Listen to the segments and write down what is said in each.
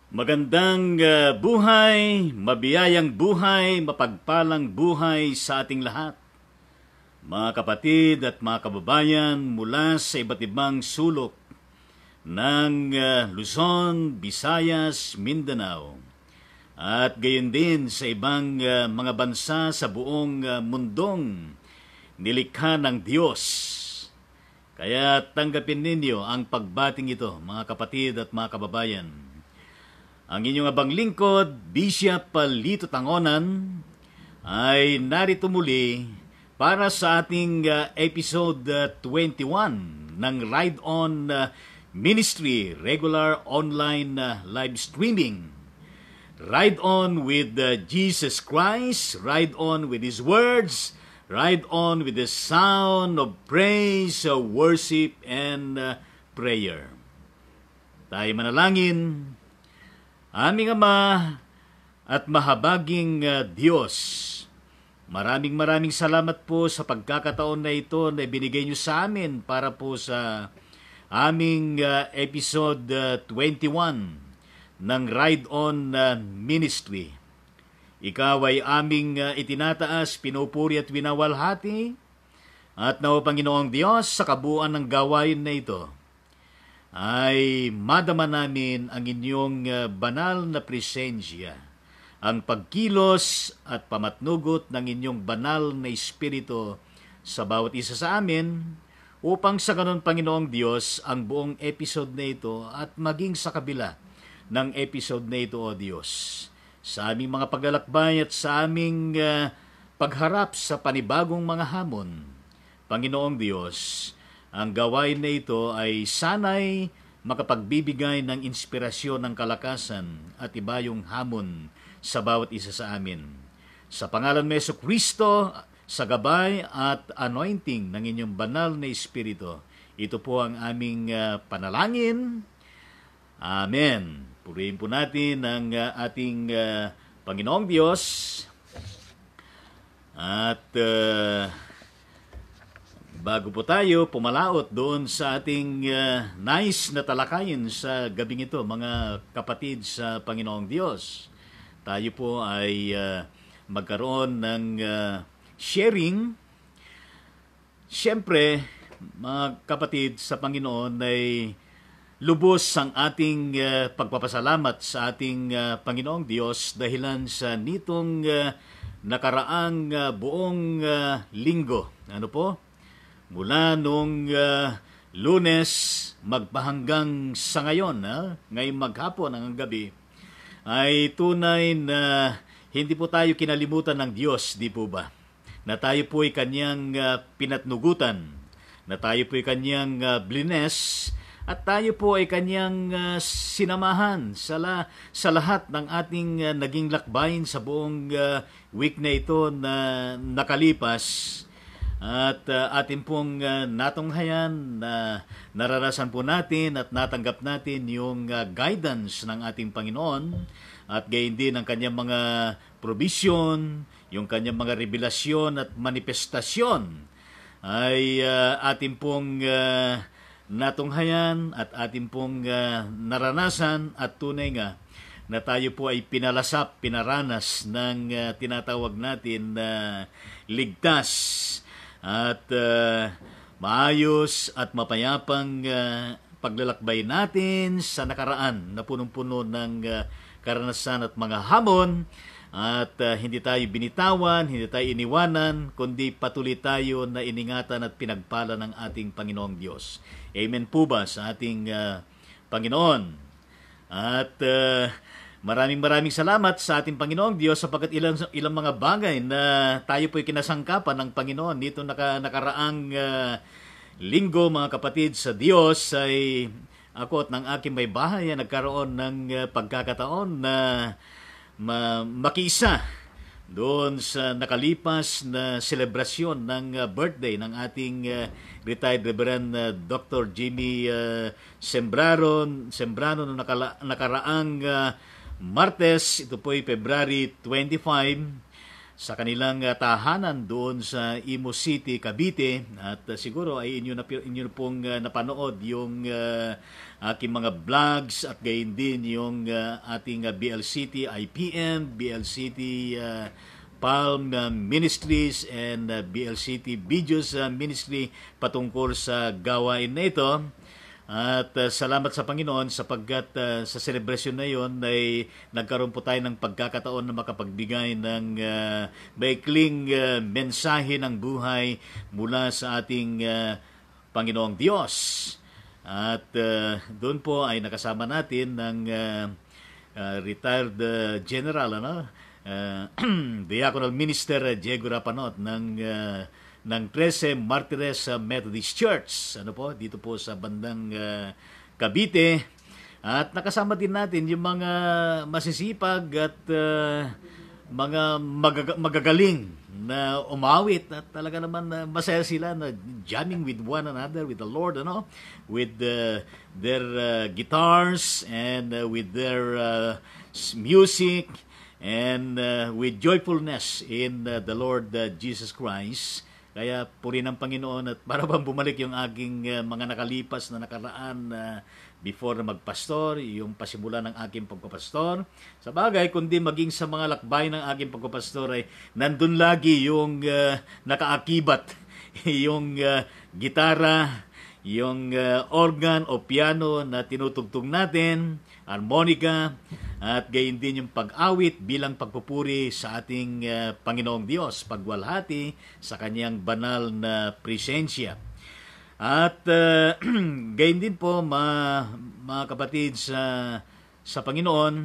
Magandang buhay, mabiyayang buhay, mapagpalang buhay sa ating lahat. Mga kapatid at mga kababayan mula sa iba't ibang sulok ng Luzon, Visayas, Mindanao at gayon din sa ibang mga bansa sa buong mundong nilikha ng Diyos. Kaya tanggapin ninyo ang pagbating ito, mga kapatid at mga kababayan. Ang inyong abang lingkod, Bishop Lito Tangonan, ay narito muli para sa ating episode 21 ng Ride On Ministry, regular online live streaming. Ride on with Jesus Christ, ride on with His words, ride on with the sound of praise, worship, and prayer. Tayo manalangin. Aming Ama at mahabaging Diyos, maraming salamat po sa pagkakataon na ito na ibinigay niyo sa amin para po sa aming episode 21 ng Ride On Ministry. Ikaw ay aming itinataas, pinupuri at winawalhati, at nawa Panginoong Diyos sa kabuuan ng gawain na ito ay madama namin ang inyong banal na presensya, ang pagkilos at pamatnugot ng inyong banal na espiritu sa bawat isa sa amin, upang sa ganon, Panginoong Diyos, ang buong episode na ito at maging sa kabila ng episode na ito, O Diyos, sa aming mga paglalakbay at sa aming pagharap sa panibagong mga hamon, Panginoong Diyos, ang gawain na ito ay sana'y makapagbibigay ng inspirasyon ng kalakasan at ibayong hamon sa bawat isa sa amin. Sa pangalan ni Jesucristo, sa gabay at anointing ng inyong banal na Espiritu. Ito po ang aming panalangin. Amen. Purihin po natin ang ating Panginoong Diyos. At bago po tayo pumalaot doon sa ating nais na talakayin sa gabing ito, mga kapatid sa Panginoong Diyos, tayo po ay magkaroon ng sharing. Siyempre, mga kapatid sa Panginoon, ay lubos ang ating pagpapasalamat sa ating Panginoong Diyos dahilan sa nitong nakaraang buong linggo. Ano po? Mula nung Lunes magpahanggang sa ngayon, ngayong maghapon hanggang gabi, ay tunay na hindi po tayo kinalimutan ng Diyos, di po ba? Na tayo po ay Kanyang pinatnugutan, na tayo po ay Kanyang blines, at tayo po ay Kanyang sinamahan sa lahat ng ating naging lakbayin sa buong week na ito na nakalipas. At atin pong natunghayan na naranasan po natin at natanggap natin yung guidance ng ating Panginoon at gayon din ang kanyang mga provision, yung kanyang mga revelasyon at manifestasyon ay atin pong natunghayan at atin pong naranasan at tunay nga na tayo po ay pinalasap, pinaranas ng tinatawag natin na ligtas at maayos at mapayapang paglalakbay natin sa nakaraan na punong-puno ng karanasan at mga hamon at hindi tayo binitawan, hindi tayo iniwanan, kundi patuloy tayo na iningatan at pinagpala ng ating Panginoong Diyos. Amen po ba sa ating Panginoon? At maraming salamat sa ating Panginoong Diyos sapagkat ilang mga bagay na tayo po'y kinasangkapan ng Panginoon dito nakaraang linggo, mga kapatid sa Diyos, ay ako at ng aking may bahay ay nagkaroon ng pagkakataon na makiisa doon sa nakalipas na selebrasyon ng birthday ng ating retired Reverend Dr. Jimmy Sembrano noong nakaraang Martes. Ito po ay February 25 sa kanilang tahanan doon sa Imo City, Cavite. At siguro ay inyo pong napanood yung aking mga vlogs at gayon din yung ating BLCT IPM, BLCT Palm Ministries and BLCT Videos Ministry patungkol sa gawain na ito. At salamat sa Panginoon sapagkat sa celebration na yon ay nagkaroon po tayo ng pagkakataon na makapagbigay ng maikling mensahe ng buhay mula sa ating Panginoong Diyos. At doon po ay nakasama natin ng retired general, Diaconal Minister Diego Rapanot ng 13 Martires Methodist Church, dito po sa bandang Cavite. At nakasama din natin yung mga masisipag at mga magagaling na umawit at talaga naman masaya sila na jamming with one another, with the Lord, with their guitars and with their music and with joyfulness in the Lord Jesus Christ. Kaya purihin ng Panginoon at para bang bumalik yung aking mga nakalipas na nakaraan before na magpastor, yung pasimula ng aking pagpapastor. Sa bagay, kundi maging sa mga lakbay ng aking pagpapastor ay nandun lagi yung nakaakibat, yung gitara, yung organ o piano na tinutugtog natin, harmonica, at gayon din yung pag-awit bilang pagpupuri sa ating Panginoong Diyos, pagwalhati sa kanyang banal na presensya. At gayon din po mga kapatid sa Panginoon,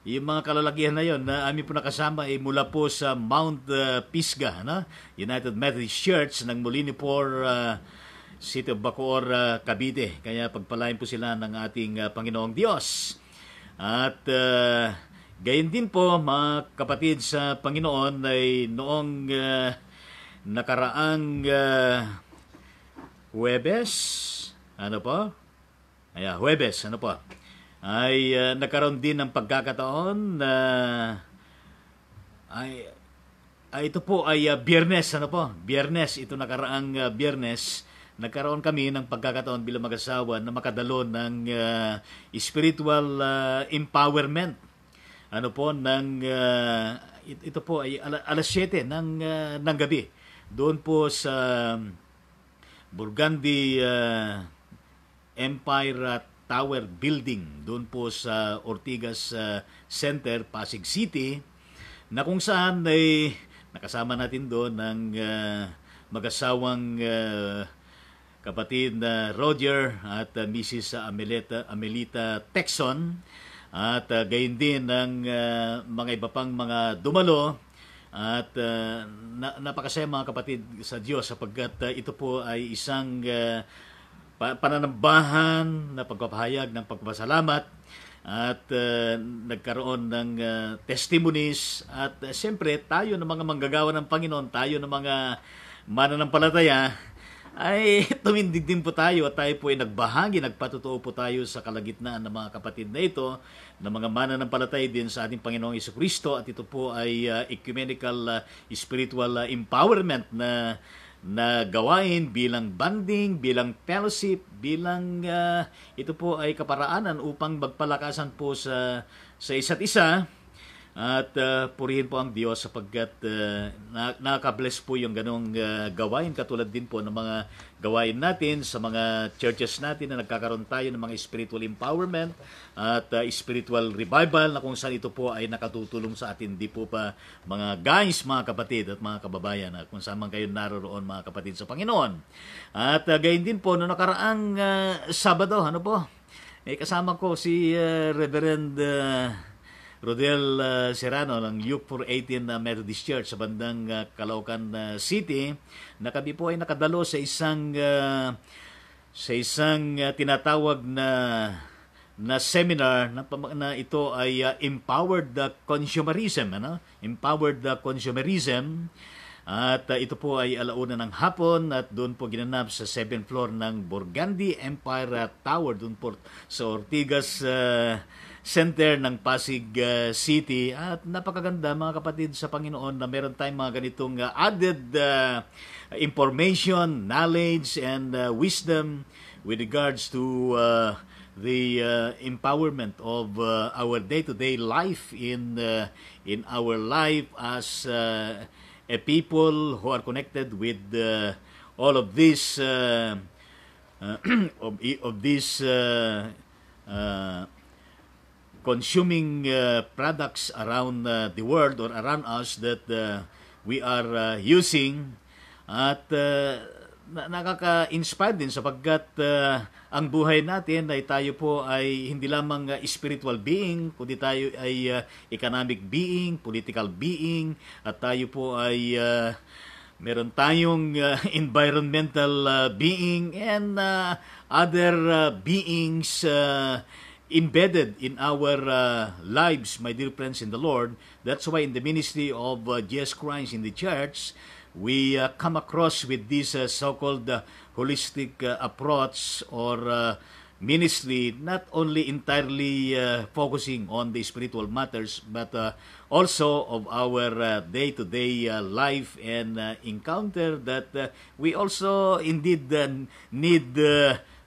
yung mga kalalakihan na yon na amin po nakasama ay mula po sa Mount Pisgah, United Methodist Church ng Molinipor, City of Bacoor, Cavite. Kaya pagpalain po sila ng ating Panginoong Diyos. At Gayon din po, mga kapatid sa Panginoon, ay noong nakaraang Huwebes, ano po? Huwebes, ano po? Ay nagkaroon din ng pagkakataon na ito po ay Biyernes, ano po? Biyernes, ito nakaraang Biyernes, nagkaroon kami ng pagkakataon bilang mag-asawa na makadalo ng spiritual empowerment. Ano po, ito po ay alas 7 ng gabi. Doon po sa Burgundy Empire Tower Building, doon po sa Ortigas Center, Pasig City, na kung saan ay nakasama natin doon ng mag-asawang kapatid na Roger at Mrs. Amelita Texon, at gayon din ng mga iba pang mga dumalo. At napakasaya mga kapatid sa Diyos, sapagkat ito po ay isang pananambahan na pagpapahayag ng pagpapasalamat, at nagkaroon ng testimonies, at siyempre tayo ng mga manggagawa ng Panginoon, tayo ng mga mananampalataya, ay tumindig din po tayo, at tayo po ay nagbahagi, nagpatotoo po tayo sa kalagitnaan ng mga kapatid na ito, ng mga mananampalataya din sa ating Panginoong Jesucristo. At ito po ay ecumenical spiritual empowerment na gawain bilang banding, bilang fellowship, bilang ito po ay kaparaanan upang magpalakasan po sa isa't isa. At purihin po ang Diyos, sapagkat nakaka-bless po yung ganong gawain, katulad din po ng mga gawain natin sa mga churches natin na nagkakaroon tayo ng mga spiritual empowerment at spiritual revival, na kung saan ito po ay nakatutulong sa atin. Di po pa mga guys, mga kapatid at mga kababayan, at kung saan man kayo naroroon, mga kapatid sa Panginoon. At gayon din po, no nakaraang Sabado, ano po, kasama ko si Reverend Rodel Serrano ng Youth for 18 Methodist Church sa bandang Caloocan City, na kami po ay nakadalo sa isang tinatawag na seminar na ito ay Empowered Consumerism, Empowered Consumerism. At ito po ay alauna ng hapon, at doon po ginanap sa 7th floor ng Burgundy Empire Tower, doon po sa Ortigas Center ng Pasig City. At napakaganda, mga kapatid sa Panginoon, na meron tayong mga ganitong added information, knowledge, and wisdom with regards to the empowerment of our day-to-day life in our life as a people who are connected with all of this consuming products around the world or around us that we are using. At nakaka-inspire din, sapagkat ang buhay natin ay tayo po ay hindi lamang spiritual being, kundi tayo ay economic being, political being, at tayo po ay meron tayong environmental being, and other beings embedded in our lives, my dear friends in the Lord. That's why in the ministry of Jesus Christ in the church, we come across with this so-called holistic approach or ministry, not only entirely focusing on the spiritual matters, but also of our day-to-day life and encounter, that we also indeed need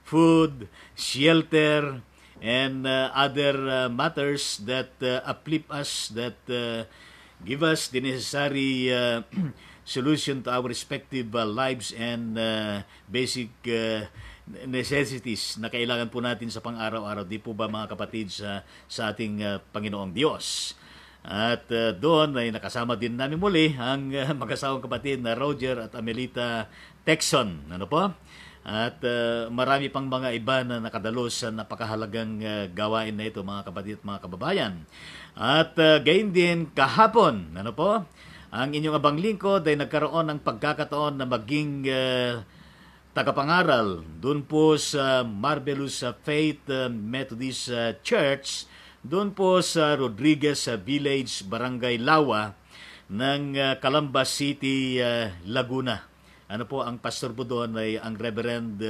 food, shelter, and other matters that uplift us, that give us the necessary solution to our respective lives and basic necessities na kailangan po natin sa pang-araw-araw. Di po ba, mga kapatid, sa ating Panginoong Diyos? At doon ay nakasama din namin muli ang mag-asawang kapatid na Roger at Amelita Texon. Ano po? At marami pang mga iba na nakadalo sa napakahalagang gawain na ito, mga kapatid at mga kababayan. At gayon din kahapon, ano po, ang inyong abang lingkod ay nagkaroon ng pagkakataon na maging tagapangaral doon po sa Marvelous Faith Methodist Church doon po sa Rodriguez Village, Barangay Lawa ng Calamba City, Laguna. Ano po, ang pastor po doon ay ang Reverend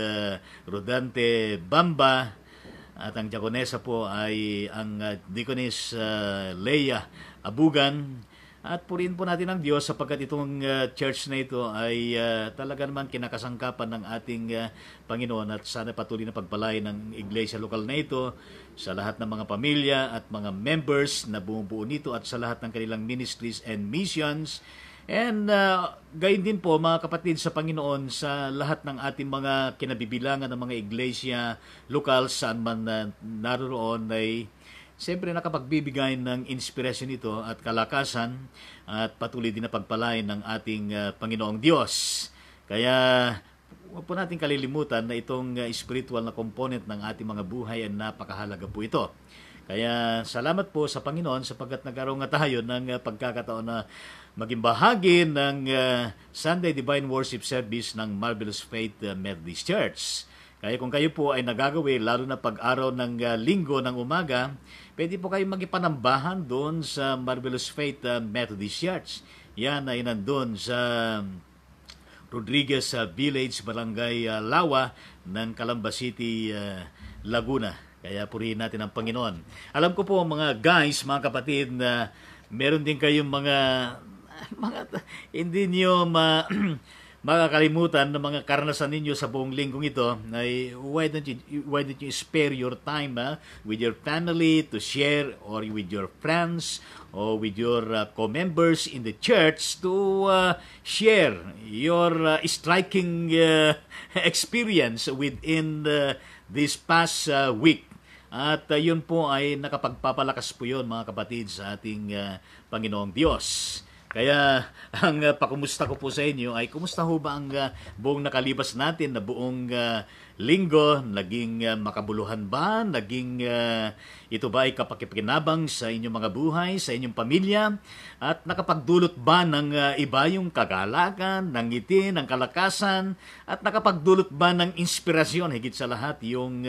Rodante Bamba at ang diakonesa po ay ang Deaconess Leia Abugan. At purihin po natin ang Diyos sapagkat itong church na ito ay talaga naman kinakasangkapan ng ating Panginoon at sana patuloy na pagpalain ng iglesia lokal na ito sa lahat ng mga pamilya at mga members na bumubuo nito at sa lahat ng kanilang ministries and missions. And gayon din po mga kapatid sa Panginoon sa lahat ng ating mga kinabibilangan ng mga iglesia lokal saan man naroon ay siyempre nakapagbibigay ng inspirasyon ito at kalakasan at patuloy din na pagpalain ng ating Panginoong Diyos. Kaya huwag po natin kalilimutan na itong spiritual na component ng ating mga buhay ay napakahalaga po ito. Kaya salamat po sa Panginoon sapagkat nagkaroon nga tayo ng pagkakataon na maging bahagi ng Sunday Divine Worship Service ng Marvelous Faith Methodist Church. Kaya kung kayo po ay nagagawi, lalo na pag-araw ng linggo ng umaga, pwede po kayo magipanambahan doon sa Marvelous Faith Methodist Church. Yan ay nandun sa Rodriguez Village, Barangay Lawa ng Calamba City, Laguna. Kaya purihin natin ang Panginoon. Alam ko po mga guys, mga kapatid, na meron din kayong mga hindi niyo makakalimutan ng mga karanasan ninyo sa buong linggong ito. Ay why don't you spare your time with your family to share, or with your friends or with your co-members in the church to share your striking experience within this past week. At yun po ay nakapagpapalakas po yun mga kapatid sa ating Panginoong Diyos. Kaya ang pakumusta ko po sa inyo ay kumusta ho ba ang buong nakalibas natin na buong linggo? Naging makabuluhan ba? Naging ito ba ay kapakipakinabang sa inyong mga buhay, sa inyong pamilya? At nakapagdulot ba ng iba yung kagalakan, ng ngiti, ng kalakasan? At nakapagdulot ba ng inspirasyon? Higit sa lahat yung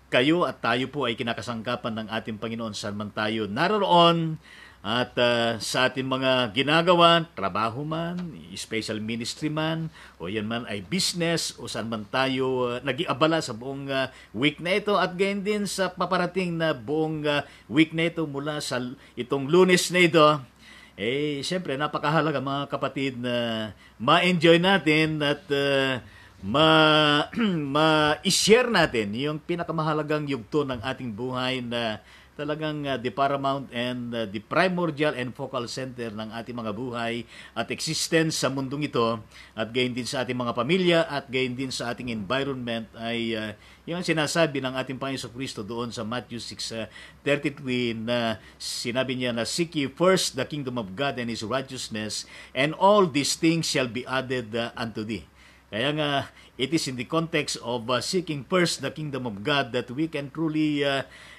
kayo at tayo po ay kinakasangkapan ng ating Panginoon saan man tayo naroon. At sa ating mga ginagawa, trabaho man, special ministry man, o yan man ay business, o saan man tayo nag-iabala sa buong week na ito, at gayon din sa paparating na buong week na ito mula sa itong Lunes na ito, siyempre napakahalaga mga kapatid na ma-enjoy natin at ma-share natin yung pinakamahalagang yugto ng ating buhay na talagang the paramount and the primordial and focal center ng ating mga buhay at existence sa mundong ito, at gayon din sa ating mga pamilya at gayon din sa ating environment ay yung sinasabi ng ating Panginoon Kristo doon sa Matthew 6:33 na sinabi niya na seek ye first the kingdom of God and His righteousness, and all these things shall be added unto thee. Kaya nga, it is in the context of seeking first the kingdom of God that we can truly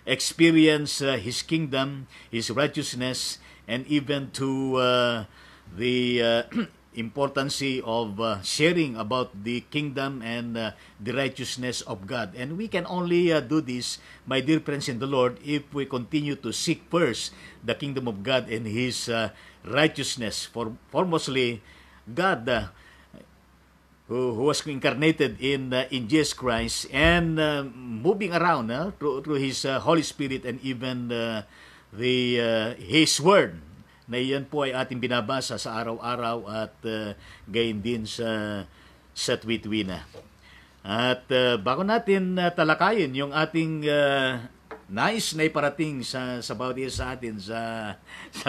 experience His kingdom, His righteousness, and even to the importance of sharing about the kingdom and the righteousness of God. And we can only do this, my dear friends in the Lord, if we continue to seek first the kingdom of God and His righteousness. Foremostly, God who was incarnated in Jesus Christ and moving around through His Holy Spirit and even His Word na iyan po ay ating binabasa sa araw-araw at gayon din sa tuwi-tuwi. At bago natin talakayin yung ating nais na iparating sa bawat isa sa atin sa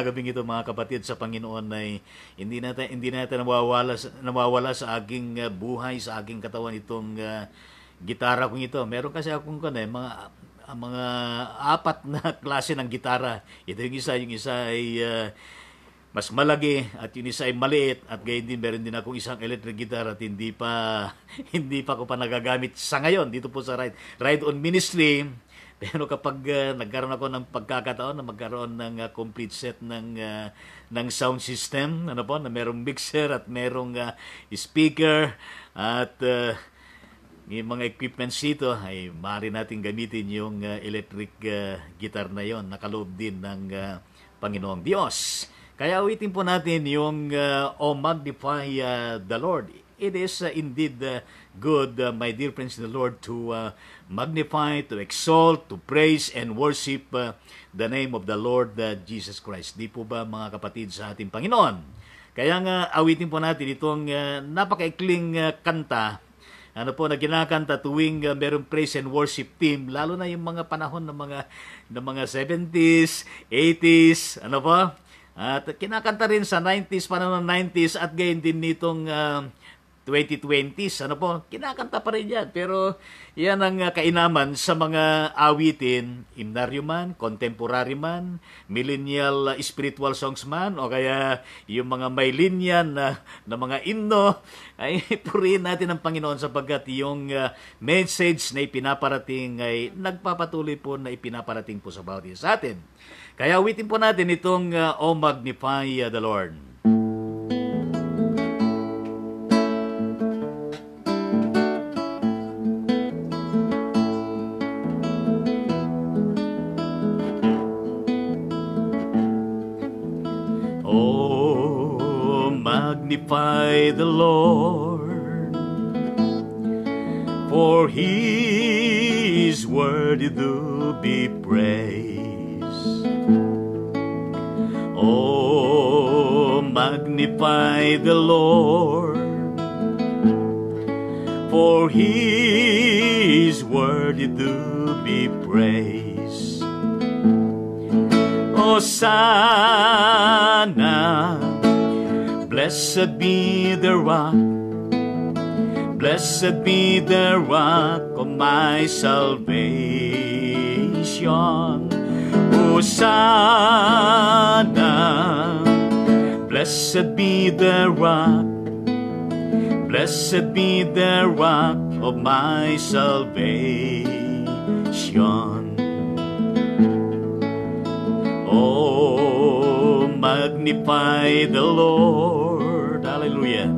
gabing ito mga kapatid sa Panginoon, ay hindi natin nawawala sa aking buhay, sa aking katawan itong gitara kong ito. Meron kasi akong mga apat na klase ng gitara. Ito yung isa ay mas malaki at yung isa ay maliit, at gayon din meron din akong isang electric guitar at hindi pa ko pa nagagamit sa ngayon dito po sa Ride On Ministry. Pero kapag nagkaroon ako ng pagkakataon na magkaroon ng complete set ng sound system, na merong mixer at merong speaker at yung mga equipments dito ay maaari natin gamitin yung electric guitar na yon, nakaloob din ng Panginoong Diyos. Kaya awitin po natin yung "Oh Magnify the Lord." It is indeed good, my dear friends in the Lord, to magnify, to exalt, to praise, and worship the name of the Lord Jesus Christ. Di po ba, mga kapatid sa ating Panginoon? Kaya nga awitin po natin itong napakaikling kanta, ano po, na kinakanta tuwing merong praise and worship team, lalo na yung mga panahon ng mga 70s, 80s, ano po? At kinakanta rin sa 90s, panahon ng 90s, at gayon din nitong 2020s, ano po, kinakanta pa rin yan. Pero yan ang kainaman sa mga awitin, himnaryo man, contemporary man, millennial spiritual songs man, o kaya yung mga may linya na mga himno, ay purihin natin ang Panginoon sapagkat yung message na ipinaparating ay nagpapatuloy po na ipinaparating po sa bawat isa sa atin. Kaya awitin po natin itong "Oh Magnify the Lord." Magnify the Lord, for He is worthy to be praised. Oh, magnify the Lord, for He is worthy to be praised. Hosanna, blessed be the rock, blessed be the rock of my salvation. Hosanna, blessed be the rock, blessed be the rock of my salvation. Oh, magnify the Lord, hallelujah,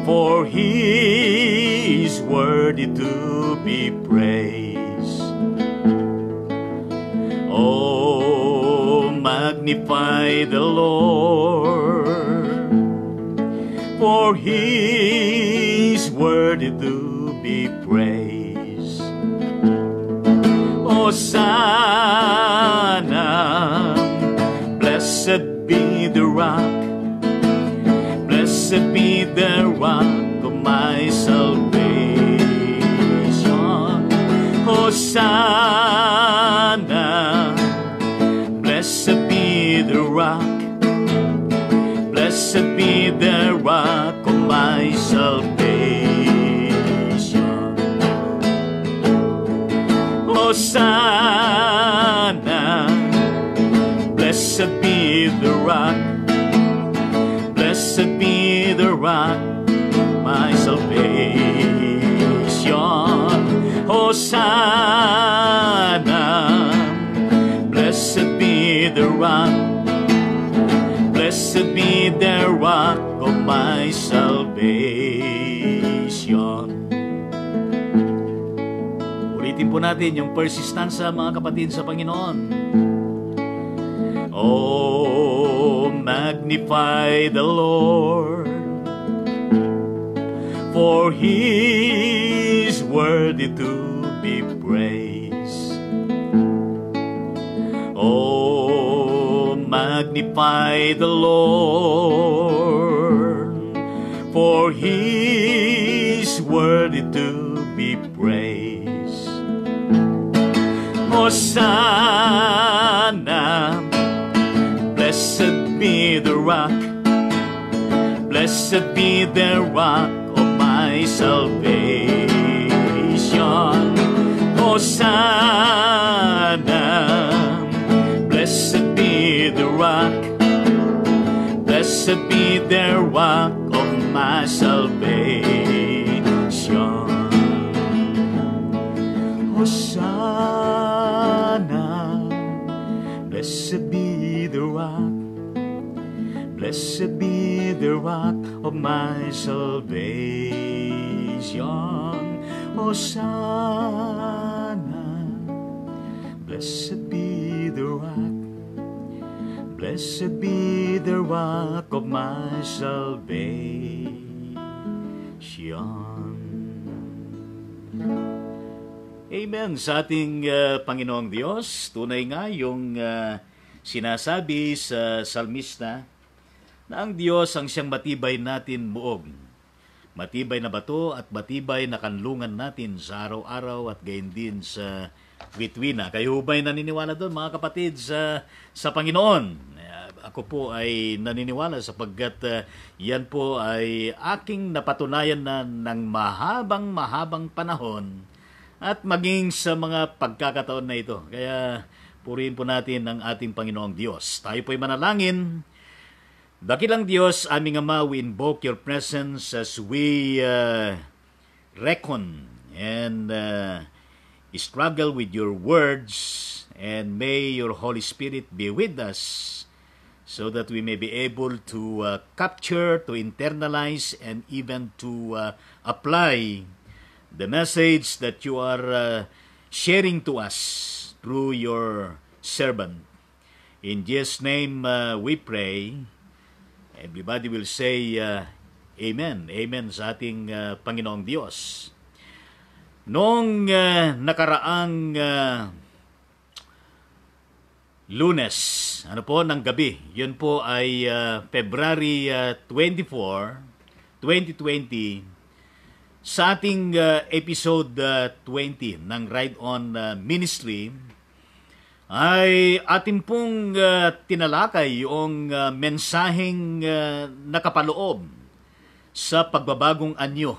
for He is worthy to be praised. Oh, magnify the Lord, for He is worthy to be praised. Hosanna, blessed be the rock, blessed be the rock of my salvation. Hosanna, blessed be the rock, blessed be the rock of my salvation. Hosanna, blessed be the rock, blessed be the rock, my salvation. Hosanna, blessed be the rock, blessed be the rock of my salvation. Ulitin po natin yung persistence, mga kapatid sa Panginoon. Oh, magnify the Lord, for He is worthy to be praised. Oh, magnify the Lord, for He is worthy to be praised. Hosanna, blessed be the rock, blessed be the rock of my salvation. Hosanna, blessed be the rock, blessed be the rock of my salvation. Hosanna, blessed be the rock, blessed be the rock of my salvation. Hosanna, blessed be the rock, blessed be the rock of my salvation. Amen sa ating Panginoong Diyos. Tunay nga yung sinasabi sa salmista na ang Diyos ang siyang matibay natin buog. Matibay na bato at matibay na kanlungan natin sa araw-araw at gayon din sa witwina. Kayo ba'y naniniwala doon, mga kapatid, sa Panginoon? Ako po ay naniniwala sapagkat yan po ay aking napatunayan na ng mahabang panahon at maging sa mga pagkakataon na ito. Kaya purihin po natin ang ating Panginoong Diyos. Tayo po'y manalangin. Dakilang Diyos, aming Ama, we invoke your presence as we reckon and struggle with your words, and may your Holy Spirit be with us so that we may be able to capture, to internalize, and even to apply the message that you are sharing to us through your servant. In Jesus' name we pray. Everybody will say Amen. Amen sa ating Panginoong Diyos. Noong nakaraang Lunes, ng gabi, yun po ay February 24, 2020, sa ating episode 20 ng Ride On Ministry, ay atin pong tinalakay yung mensaheng nakapaloob sa pagbabagong anyo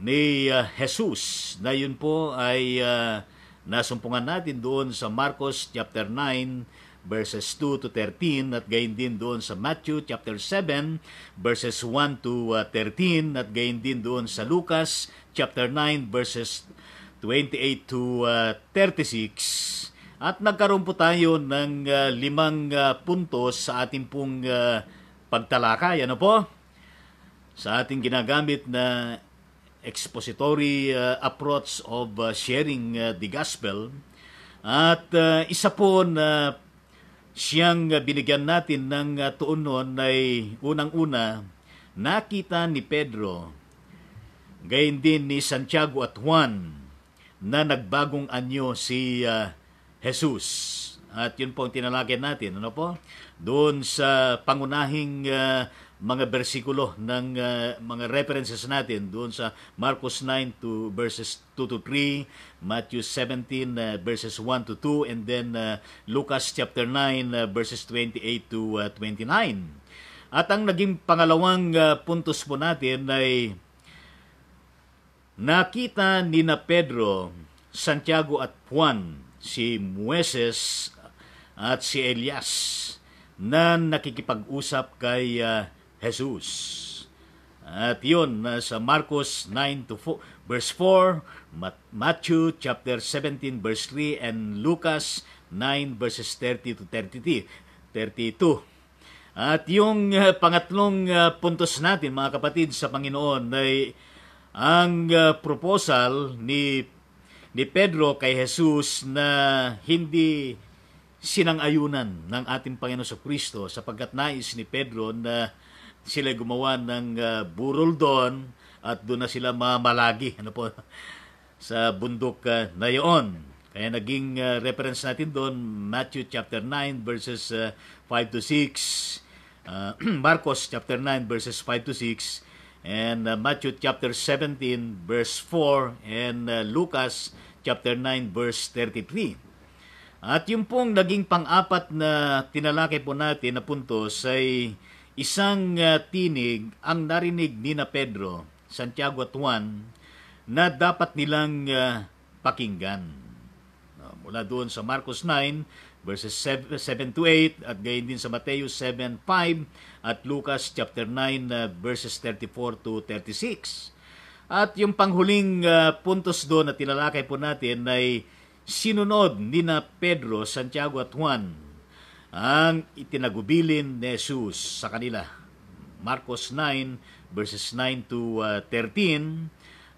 ni Jesus, na yun po ay nasumpungan natin doon sa Marcos chapter 9 verses 2 to 13 at gayon din doon sa Matthew chapter 7 verses 1 to 13 at gayon din doon sa Lucas chapter 9 verses 28 to 36. At nagkaroon po tayo ng 5 puntos sa ating pong pagtalakay. Ano po? Sa ating ginagamit na expository approach of sharing the gospel. At isa po na siyang binigyan natin ng tuon ay unang-una, nakita ni Pedro, gayon din ni Santiago at Juan, na nagbagong anyo si Jesus. At yun po ang tinalakay natin. Ano po? Doon sa pangunahing mga bersikulo ng mga references natin, doon sa Marcos 9 to verses 2 to 3, Matthew 17 verses 1 to 2, and then Lucas chapter 9 verses 28 to 29. At ang naging pangalawang puntos po natin ay nakita ni na Pedro, Santiago at Juan, si Moises at si Elias na nakikipag-usap kay Jesus. At yun, sa Marcos 9 to 4, verse 4, Matthew chapter 17 verse 3, and Lucas 9 verses 30 to 32. At yung pangatlong puntos natin, mga kapatid sa Panginoon, ay ang proposal ni Pedro kay Jesus na hindi sinang-ayunan ng ating Panginoon sa Kristo, sapagkat nais ni Pedro na sila gumawa ng burol doon at doon na sila mamalagi sa bundok na iyon. Kaya naging reference natin doon, Matthew chapter 9 verses 5 to 6, Marcos chapter 9 verses 5 to 6, and Matthew chapter 17 verse 4, and Lucas chapter 9 verse 33. At yung pong naging pang-apat na tinalakay po natin na puntos ay isang tinig ang narinig ni na Pedro, Santiago at Juan na dapat nilang pakinggan. Mula doon sa Marcos 9 verses 7 to 8 at gayon din sa Mateo 7:5 at Lucas chapter 9 verses 34 to 36. At yung panghuling puntos doon na tinalakay po natin ay sinunod ni na Pedro, Santiago at Juan ang itinagubilin ni Jesus sa kanila. Marcos 9 verses 9 to 13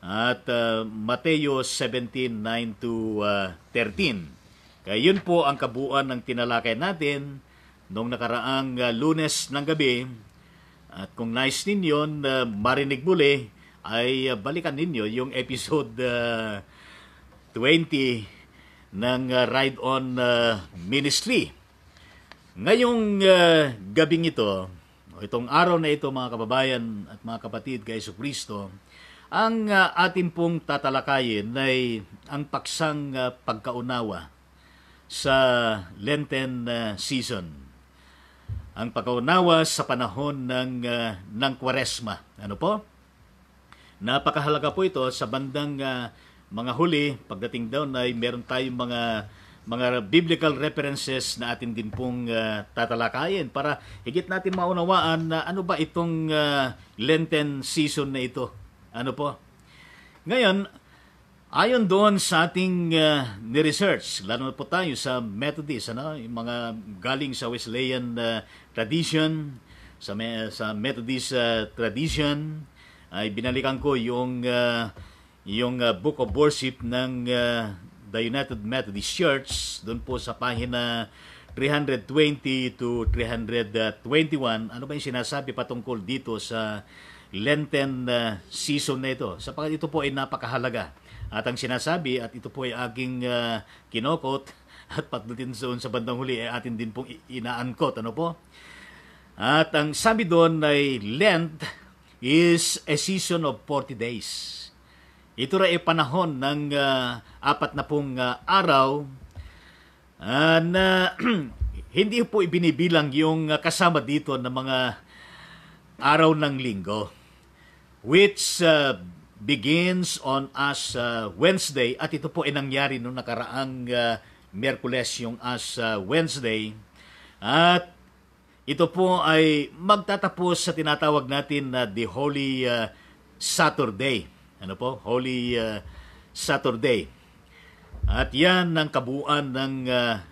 at Mateo 17:9 to 13. Kaya yun po ang kabuuan ng tinalakay natin noong nakaraang Lunes ng gabi. At kung nais ninyo marinig muli, ay balikan ninyo yung episode 20 ng Ride On Ministry. Ngayong gabing ito, itong araw na ito mga kababayan at mga kapatid kay Jesucristo, ang atin pong tatalakayin ay ang paksang pagkaunawa sa Lenten season. Ang pagkaunawa sa panahon ng Kwaresma. Ano po? Napakahalaga po ito sa bandang mga huli. Pagdating doon ay meron tayong mga biblical references na atin din pong tatalakayin para higit natin maunawaan na ano ba itong Lenten season na ito. Ano po? Ngayon, ayon doon sa ating ni-research, lalo na po tayo sa Methodist, yung mga galing sa Wesleyan tradition, sa Methodist tradition, ay binalikan ko yung Book of Worship ng the United Methodist Church, doon po sa pahina 320 to 321. Ano ba yung sinasabi patungkol dito sa Lenten season na ito? Sapagkat ito po ay napakahalaga. At ang sinasabi, at ito po ay aking kinokot, at pagdating doon sa bandang huli ay atin din pong inaangkot. Ano po? At ang sabi doon ay Lent is a season of 40 days. Ito rin ay panahon ng 40 araw na hindi po ibinibilang yung kasama dito ng mga araw ng linggo, which begins on Wednesday, at ito po ay nangyari noong nakaraang Miyerkules, yung Wednesday, at ito po ay magtatapos sa tinatawag natin na the Holy Saturday. Ano po? Holy Saturday. At yan ang kabuuan ng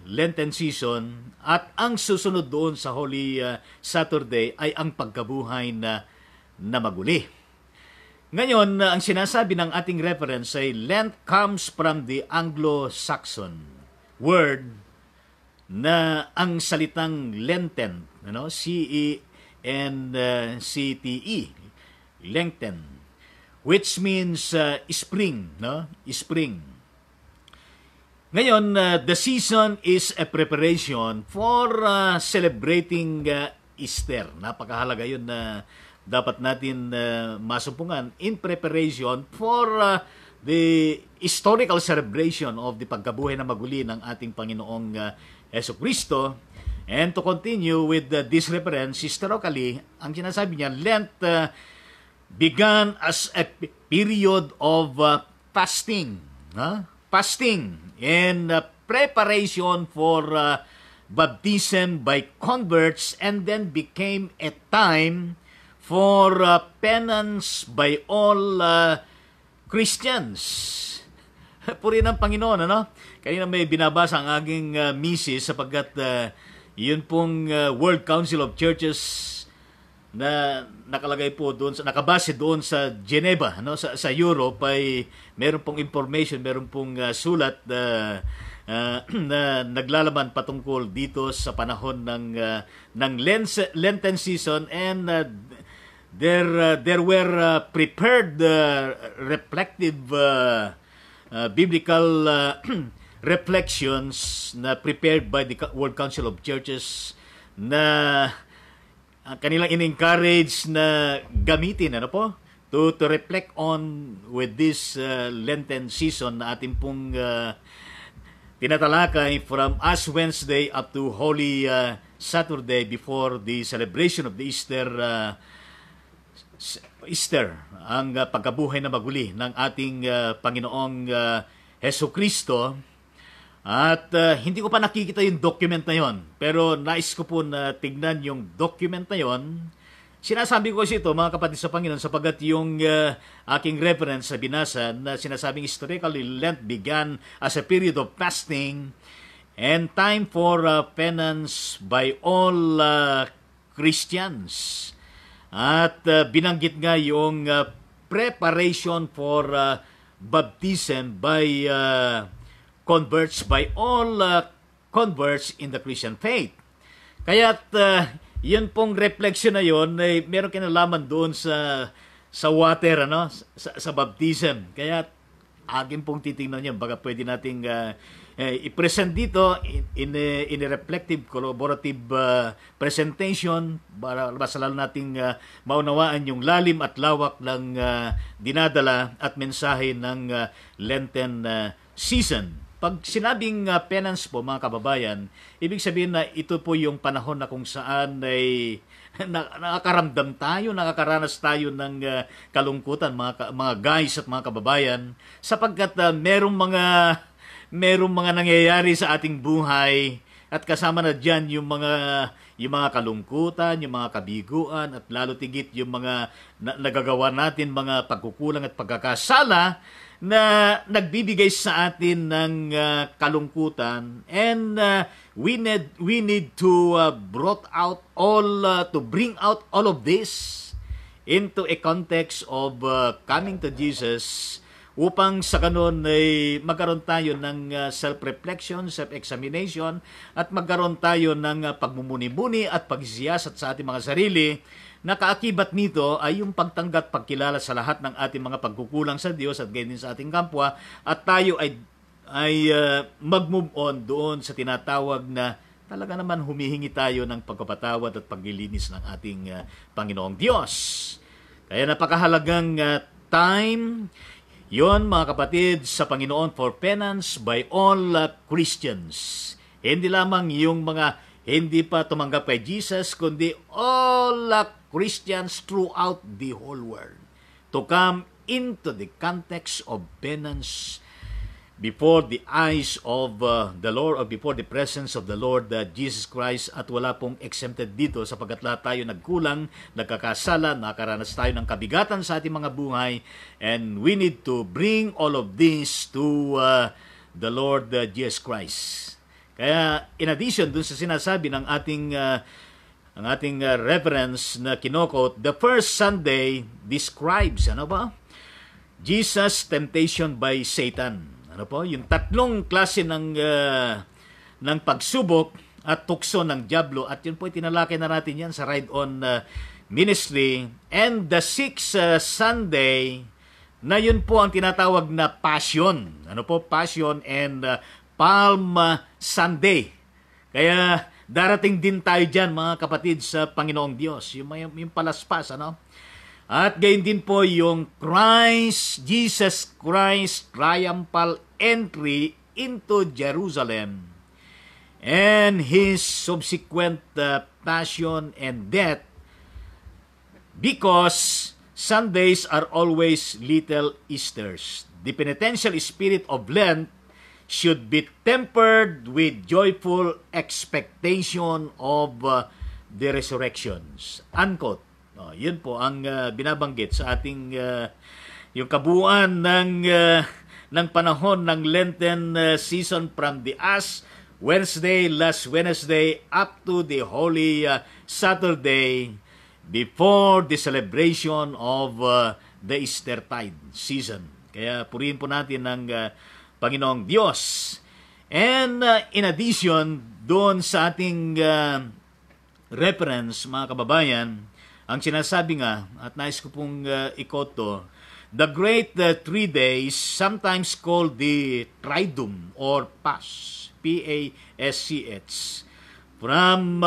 Lenten season, at ang susunod doon sa Holy Saturday ay ang pagkabuhay na maguli. Ngayon, ang sinasabi ng ating reference ay Lent comes from the Anglo-Saxon word na ang salitang Lenten, C-E-N-C-T-E, Lenten, which means spring, spring. Ngayon, the season is a preparation for celebrating Easter. Napakahalaga yun na dapat natin masumpungan, in preparation for the historical celebration of the pagkabuhay na maguli ng ating Panginoong Jesucristo. And to continue with this reference, historically, ang sinasabi niya, Lent began as a period of fasting. Fasting and preparation for baptism by converts, and then became a time for penance by all Christians. Puri ng Panginoon, ano? Kanina may binabasa ang aking misis sapagkat yun pong World Council of Churches na nakalagay po doon, nakabase doon sa Geneva, sa Europe, ay meron pong information, meron pong sulat na naglalaman patungkol dito sa panahon ng Lenten season, and there were prepared reflective biblical reflections na prepared by the World Council of Churches na kanilang in-encourage na gamitin, to reflect on with this Lenten season na ating pong tinatalakay from Ash Wednesday up to Holy Saturday before the celebration of the Easter, ang pagkabuhay na maguli ng ating Panginoong Jesucristo. At hindi ko pa nakikita yung document na yon, pero nais ko po na tignan yung document na yon. Sinasabi ko ito, mga kapatid sa Panginoon, sapagkat yung aking reference sa binasa na sinasabing historically Lent began as a period of fasting and time for penance by all Christians. At binanggit nga yung preparation for baptism by converts, by all converts in the Christian faith. Kaya't yun pong reflection na yun, meron kinalaman doon sa water, ano, sa baptism. Kaya akin pong titingnan yun. Baka pwede nating i-present dito in a reflective, collaborative presentation para mas lalo nating maunawaan yung lalim at lawak ng dinadala at mensahe ng Lenten season. Pag sinabing penance po, mga kababayan, ibig sabihin na ito po yung panahon na kung saan ay nakakaramdam tayo, nakakaranas tayo ng kalungkutan, mga guys at mga kababayan, sapagkat merong mga nangyayari sa ating buhay at kasama na diyan yung mga kalungkutan, yung mga kabiguan at lalo tigit yung mga nagagawa natin, mga pagkukulang at pagkakasala na nagbibigay sa atin ng kalungkutan, and we need to bring out all of this into a context of coming to Jesus, upang sa ganun ay magkaroon tayo ng self-reflection, self-examination, at magkaroon tayo ng pagmumuni-muni at pagsisiyasat sa ating mga sarili. Nakaakibat nito ay yung pagtanggap, pagkilala sa lahat ng ating mga pagkukulang sa Diyos at gayon din sa ating kapwa, at tayo ay mag-move on doon sa tinatawag na talaga naman humihingi tayo ng pagpapatawad at paglilinis ng ating Panginoong Diyos. Kaya napakahalagang time yon, mga kapatid, sa Panginoon for penance by all Christians. Hindi lamang yung mga hindi pa tumanggap kay Jesus, kundi all Christians throughout the whole world to come into the context of penance before the eyes of the Lord, or before the presence of the Lord Jesus Christ. At wala pong exempted dito, sapagkat lahat tayo nagkulang, nagkakasala, nakaranas tayo ng kabigatan sa ating mga buhay, and we need to bring all of this to the Lord Jesus Christ. Kaya in addition dun sa sinasabi ng ating reference na kinokot, the first Sunday describes, Jesus' temptation by Satan. Yung tatlong klase ng pagsubok at tukso ng dyablo, at yun po tinalakay na natin yan sa Ride On Ministry. And the sixth Sunday, na yun po ang tinatawag na Passion. Passion and Palm Sunday. Kaya darating din tayo dyan, mga kapatid, sa Panginoong Diyos. Yung palaspas, At gayon din po yung Jesus Christ triumphal entry into Jerusalem and His subsequent passion and death, because Sundays are always little Easters. The penitential spirit of Lent should be tempered with joyful expectation of the resurrections. Unquote. Yun po ang binabanggit sa ating yung kabuuan ng panahon ng Lenten season, from the Ash Wednesday, last Wednesday, up to the Holy Saturday, before the celebration of the Eastertide season. Kaya purihin po natin ang Panginoong Diyos. And in addition, doon sa ating reference, mga kababayan, ang sinasabi nga, at nais ko pong i-quote to, the great 3 days, sometimes called the Triduum or Pasch, P-A-S-C-H, from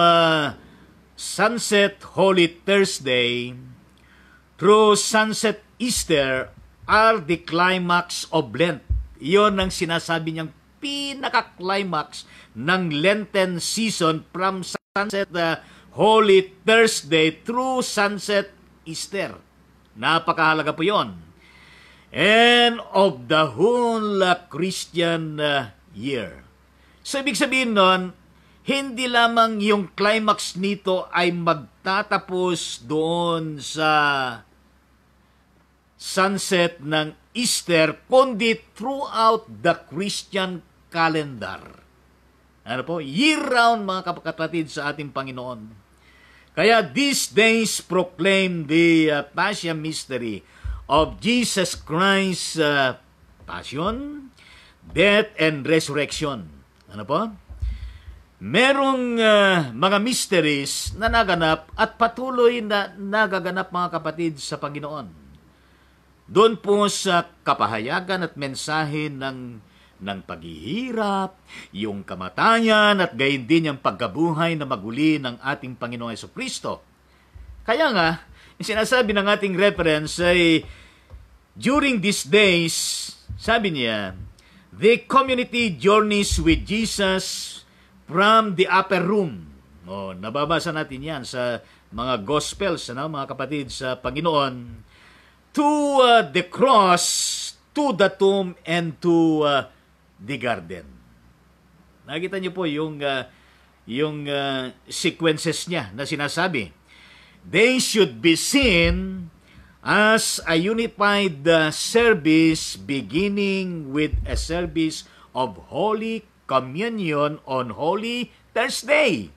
sunset Holy Thursday through sunset Easter, are the climax of Lent. Iyon ang sinasabi niyang pinaka-climax ng Lenten season, from sunset Holy Thursday through sunset Easter. Napakahalaga po yon. And of the whole Christian year. So, ibig sabihin nun, hindi lamang yung climax nito ay magtatapos doon sa sunset ng Easter, kundi throughout the Christian calendar. Year-round, mga kapatid, sa ating Panginoon. Kaya these days proclaim the Passion mystery of Jesus Christ's passion, death, and resurrection. Ano po? Merong mga mysteries na naganap at patuloy na nagaganap, mga kapatid, sa Panginoon. Doon po sa kapahayagan at mensahe ng paghihirap, yung kamatayan, at gayon din yung pagkabuhay na maguli ng ating Panginoong Jesucristo. Kaya nga, yung sinasabi ng ating reference ay, during these days, sabi niya, the community journeys with Jesus from the upper room. Nababasa natin yan sa mga Gospels, mga kapatid sa Panginoon, to the cross, to the tomb, and to the garden. Nakita niyo po yung sequences niya na sinasabi. They should be seen as a unified service beginning with a service of Holy Communion on Holy Thursday,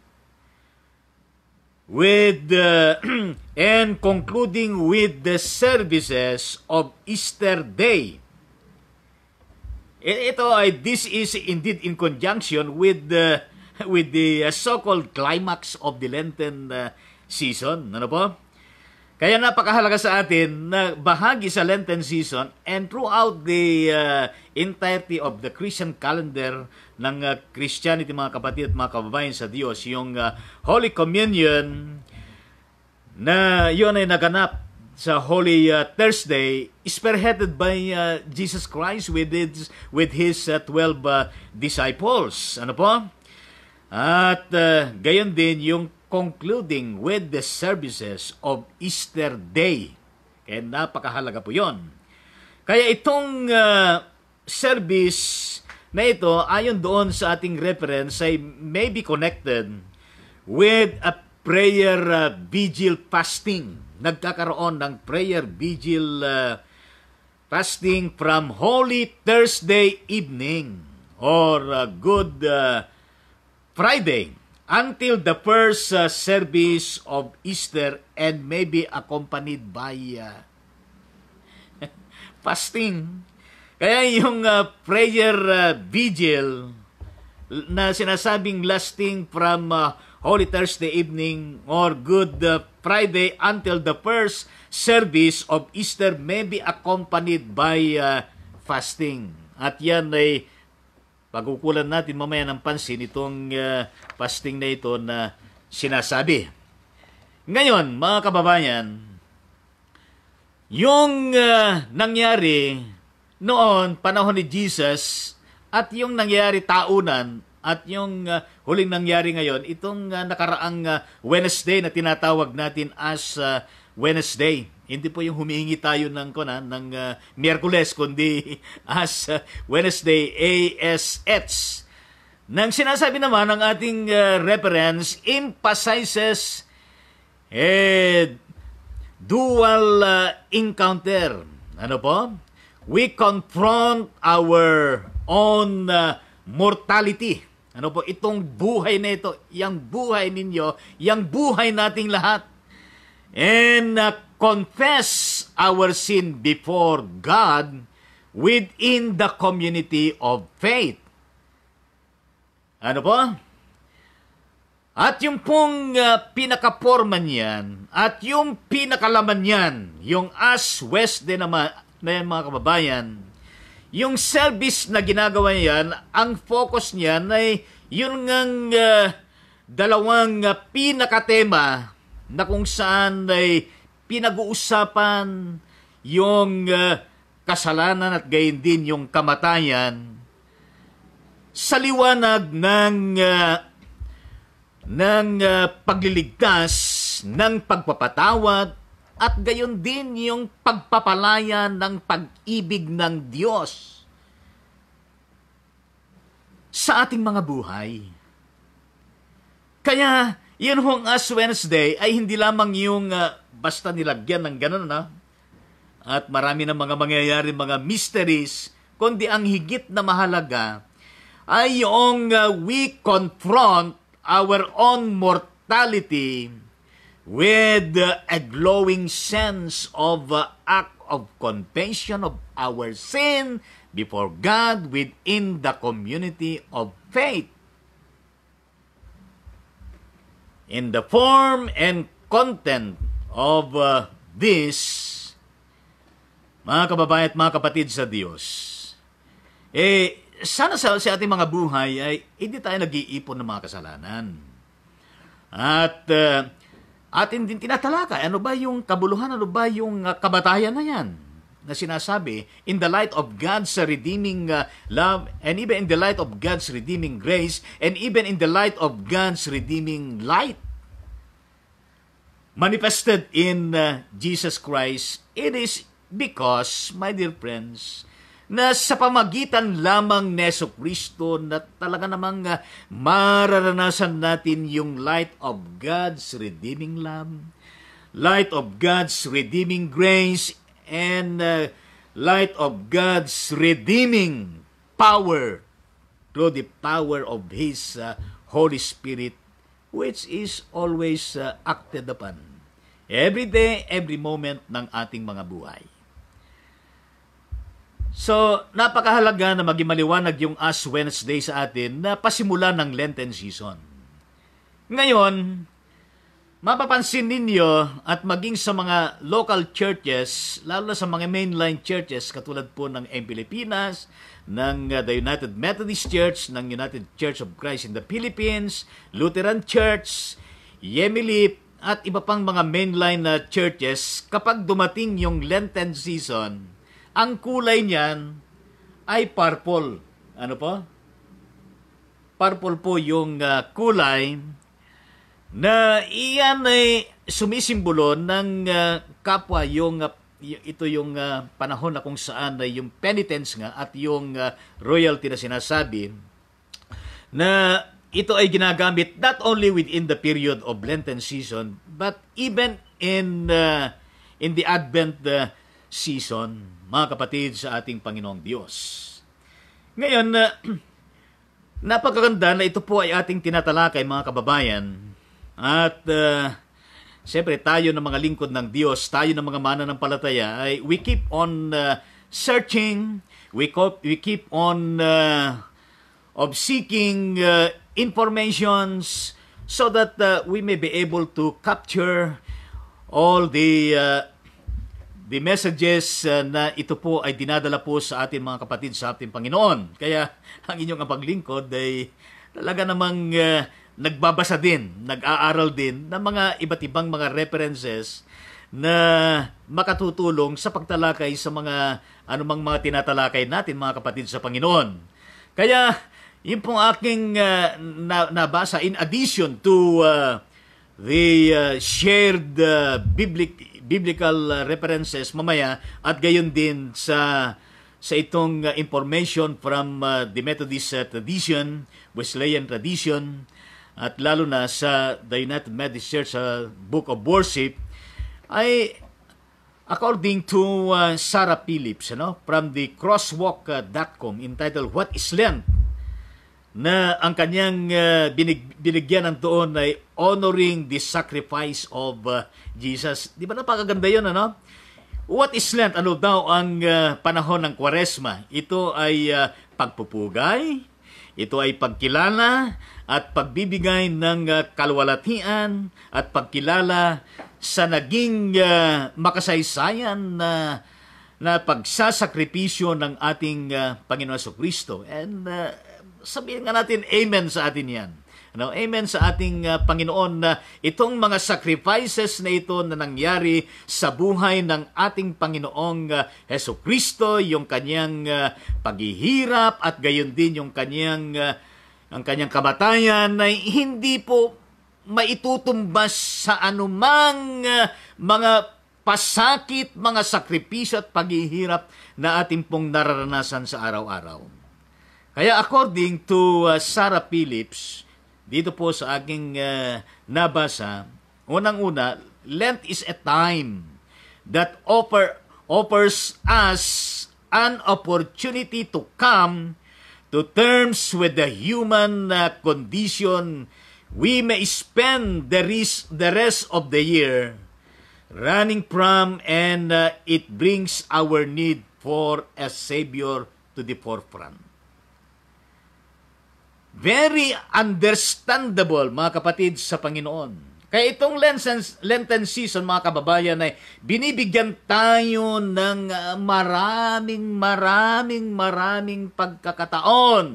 with and concluding with the services of Easter Day. This is indeed in conjunction with the so-called climax of the Lenten season. Ano po? Kaya napakahalaga sa atin na bahagi sa Lenten season and throughout the entirety of the Christian calendar ng Christianity, mga kapatid at mga kababayan sa Diyos, yung Holy Communion na yun ay naganap sa Holy Thursday, spearheaded by Jesus Christ with his 12 disciples. Ano po? At gayon din yung concluding with the services of Easter Day. Kaya napakahalaga po yon. Kaya itong service na ito, ayon doon sa ating reference, ay may be connected with a prayer vigil fasting. Nagkakaroon ng prayer vigil fasting from Holy Thursday evening or Good Friday until the first service of Easter, and maybe accompanied by fasting. Kaya yung prayer vigil na sinasabing lasting from Holy Thursday evening or Good Friday until the first service of Easter may be accompanied by fasting. At yan ay pagkukulan natin mamaya ng pansin itong fasting na ito na sinasabi. Ngayon, mga kababayan, yung nangyari noon, panahon ni Jesus, at yung nangyari taunan, at yung huling nangyari ngayon, itong nakaraang Wednesday na tinatawag natin as Wednesday. Hindi po yung humihingi tayo ng Miyerkules, kundi as Wednesday, ASH. Nang sinasabi naman ng ating reference, emphasizes dual encounter. Ano po? We confront our own mortality. Ano po? Itong buhay na ito, yung buhay ninyo, yung buhay nating lahat. And confess our sin before God within the community of faith. Ano po? At yung pong pinakaporma niyan, at yung pinakalaman niyan, yung as west din naman, na yan, mga kababayan, yung service na ginagawa niyan, ang focus niyan ay yun ngang dalawang pinakatema na kung saan ay pinag-uusapan yung kasalanan at gayon din yung kamatayan sa liwanag ng pagliligtas, ng pagpapatawad, at gayon din yung pagpapalaya ng pag-ibig ng Diyos sa ating mga buhay. Kaya, yun hong Ash Wednesday ay hindi lamang yung basta nilagyan ng ganun at marami ng mga mangyayari, mga mysteries, kundi ang higit na mahalaga ay yung we confront our own mortality with a glowing sense of act of confession of our sin before God within the community of faith. In the form and content of this, mga kababayan at mga kapatid sa Diyos, sana sa ating mga buhay ay hindi tayo nag-iipon ng mga kasalanan. At atin din tinatalakay, ano ba yung kabuluhan, ano ba yung kamatayan na yan na sinasabi, in the light of God's redeeming love, and even in the light of God's redeeming grace, and even in the light of God's redeeming light, manifested in Jesus Christ. It is because, my dear friends, na sa pamagitan lamang ni Jesucristo na talaga namang mararanasan natin yung light of God's redeeming love, light of God's redeeming grace, and light of God's redeeming power through the power of His Holy Spirit, which is always acted upon every day, every moment ng ating mga buhay. So, napakahalaga na maging maliwanag yung Ash Wednesday sa atin na pasimula ng Lenten season. Ngayon, mapapansin ninyo at maging sa mga local churches, lalo na sa mga mainline churches katulad po ng Pilipinas, ng the United Methodist Church, ng United Church of Christ in the Philippines, Lutheran Church, Yemilip, at iba pang mga mainline churches, kapag dumating yung Lenten season, ang kulay niyan ay purple. Ano po? Purple po yung kulay na iyan ay sumisimbolo ng kapwa ito yung panahon na kung saan yung penitence nga at yung royalty na sinasabi na ito ay ginagamit not only within the period of Lenten season but even in the Advent season, mga kapatid sa ating Panginoong Diyos. Ngayon, napakaganda na ito po ay ating tinatalakay, mga kababayan. At siyempre tayo ng mga lingkod ng Diyos, tayo ng mga mananampalataya, ay we keep on searching, we keep on of seeking informations so that we may be able to capture all the messages na ito po ay dinadala po sa ating mga kapatid sa ating Panginoon. Kaya ang inyong paglingkod ay talaga namang nagbabasa din, nag-aaral din ng mga iba't ibang mga references na makatutulong sa pagtalakay sa mga anumang mga tinatalakay natin, mga kapatid sa Panginoon. Kaya yun pong aking nabasa in addition to the shared biblical references mamaya at gayon din sa itong information from the Methodist tradition, Wesleyan tradition, at lalo na sa the United Methodist Church Book of Worship, ay according to Sarah Phillips, from the crosswalk.com, entitled What is Lent, na ang kanyang binigyan ng doon ay honoring the sacrifice of Jesus. Di ba napakaganda yun, ano? What is Lent? Ano daw ang panahon ng Kwaresma? Ito ay pagpupugay, ito ay pagkilala at pagbibigay ng kalwalatian at pagkilala sa naging makasaysayan na pagsasakripisyo ng ating Panginoon Jesucristo. And sabihin nga natin, amen sa atin yan. Amen sa ating Panginoon na itong mga sacrifices na ito na nangyari sa buhay ng ating Panginoong Jesucristo, yung kanyang paghihirap at gayon din yung ang kanyang kamatayan ay hindi po maitutumbas sa anumang mga pasakit, mga sakripisyo at paghihirap na ating pong nararanasan sa araw-araw. Kaya according to Sarah Phillips, dito po sa aking nabasa, unang-una, Lent is a time that offers us an opportunity to come to terms with the human condition. We may spend the rest of the year running from, and it brings our need for a Savior to the forefront. Very understandable, mga kapatid sa Panginoon. Kaya itong Lenten season, mga kababayan, ay binibigyan tayo ng maraming pagkakataon.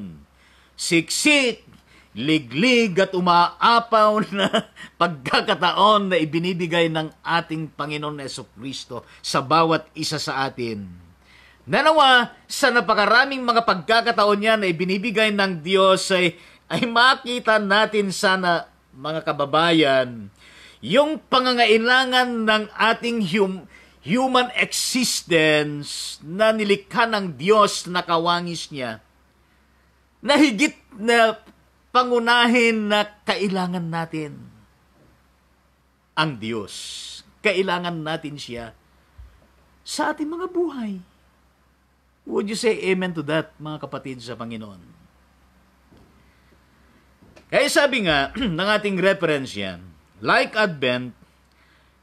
Siksik, liglig at umaapaw na pagkakataon na ibinibigay ng ating Panginoon Jesucristo sa bawat isa sa atin. Nanawa, sa napakaraming mga pagkakataon niya na ibinibigay ng Diyos ay makita natin sana, mga kababayan, yung pangangailangan ng ating human existence na nilikha ng Diyos na kawangis niya, na higit na pangunahin na kailangan natin ang Diyos. Kailangan natin siya sa ating mga buhay. Would you say amen to that, mga kapatid sa Panginoon? Kaya sabi nga ng ating reference yan, like Advent,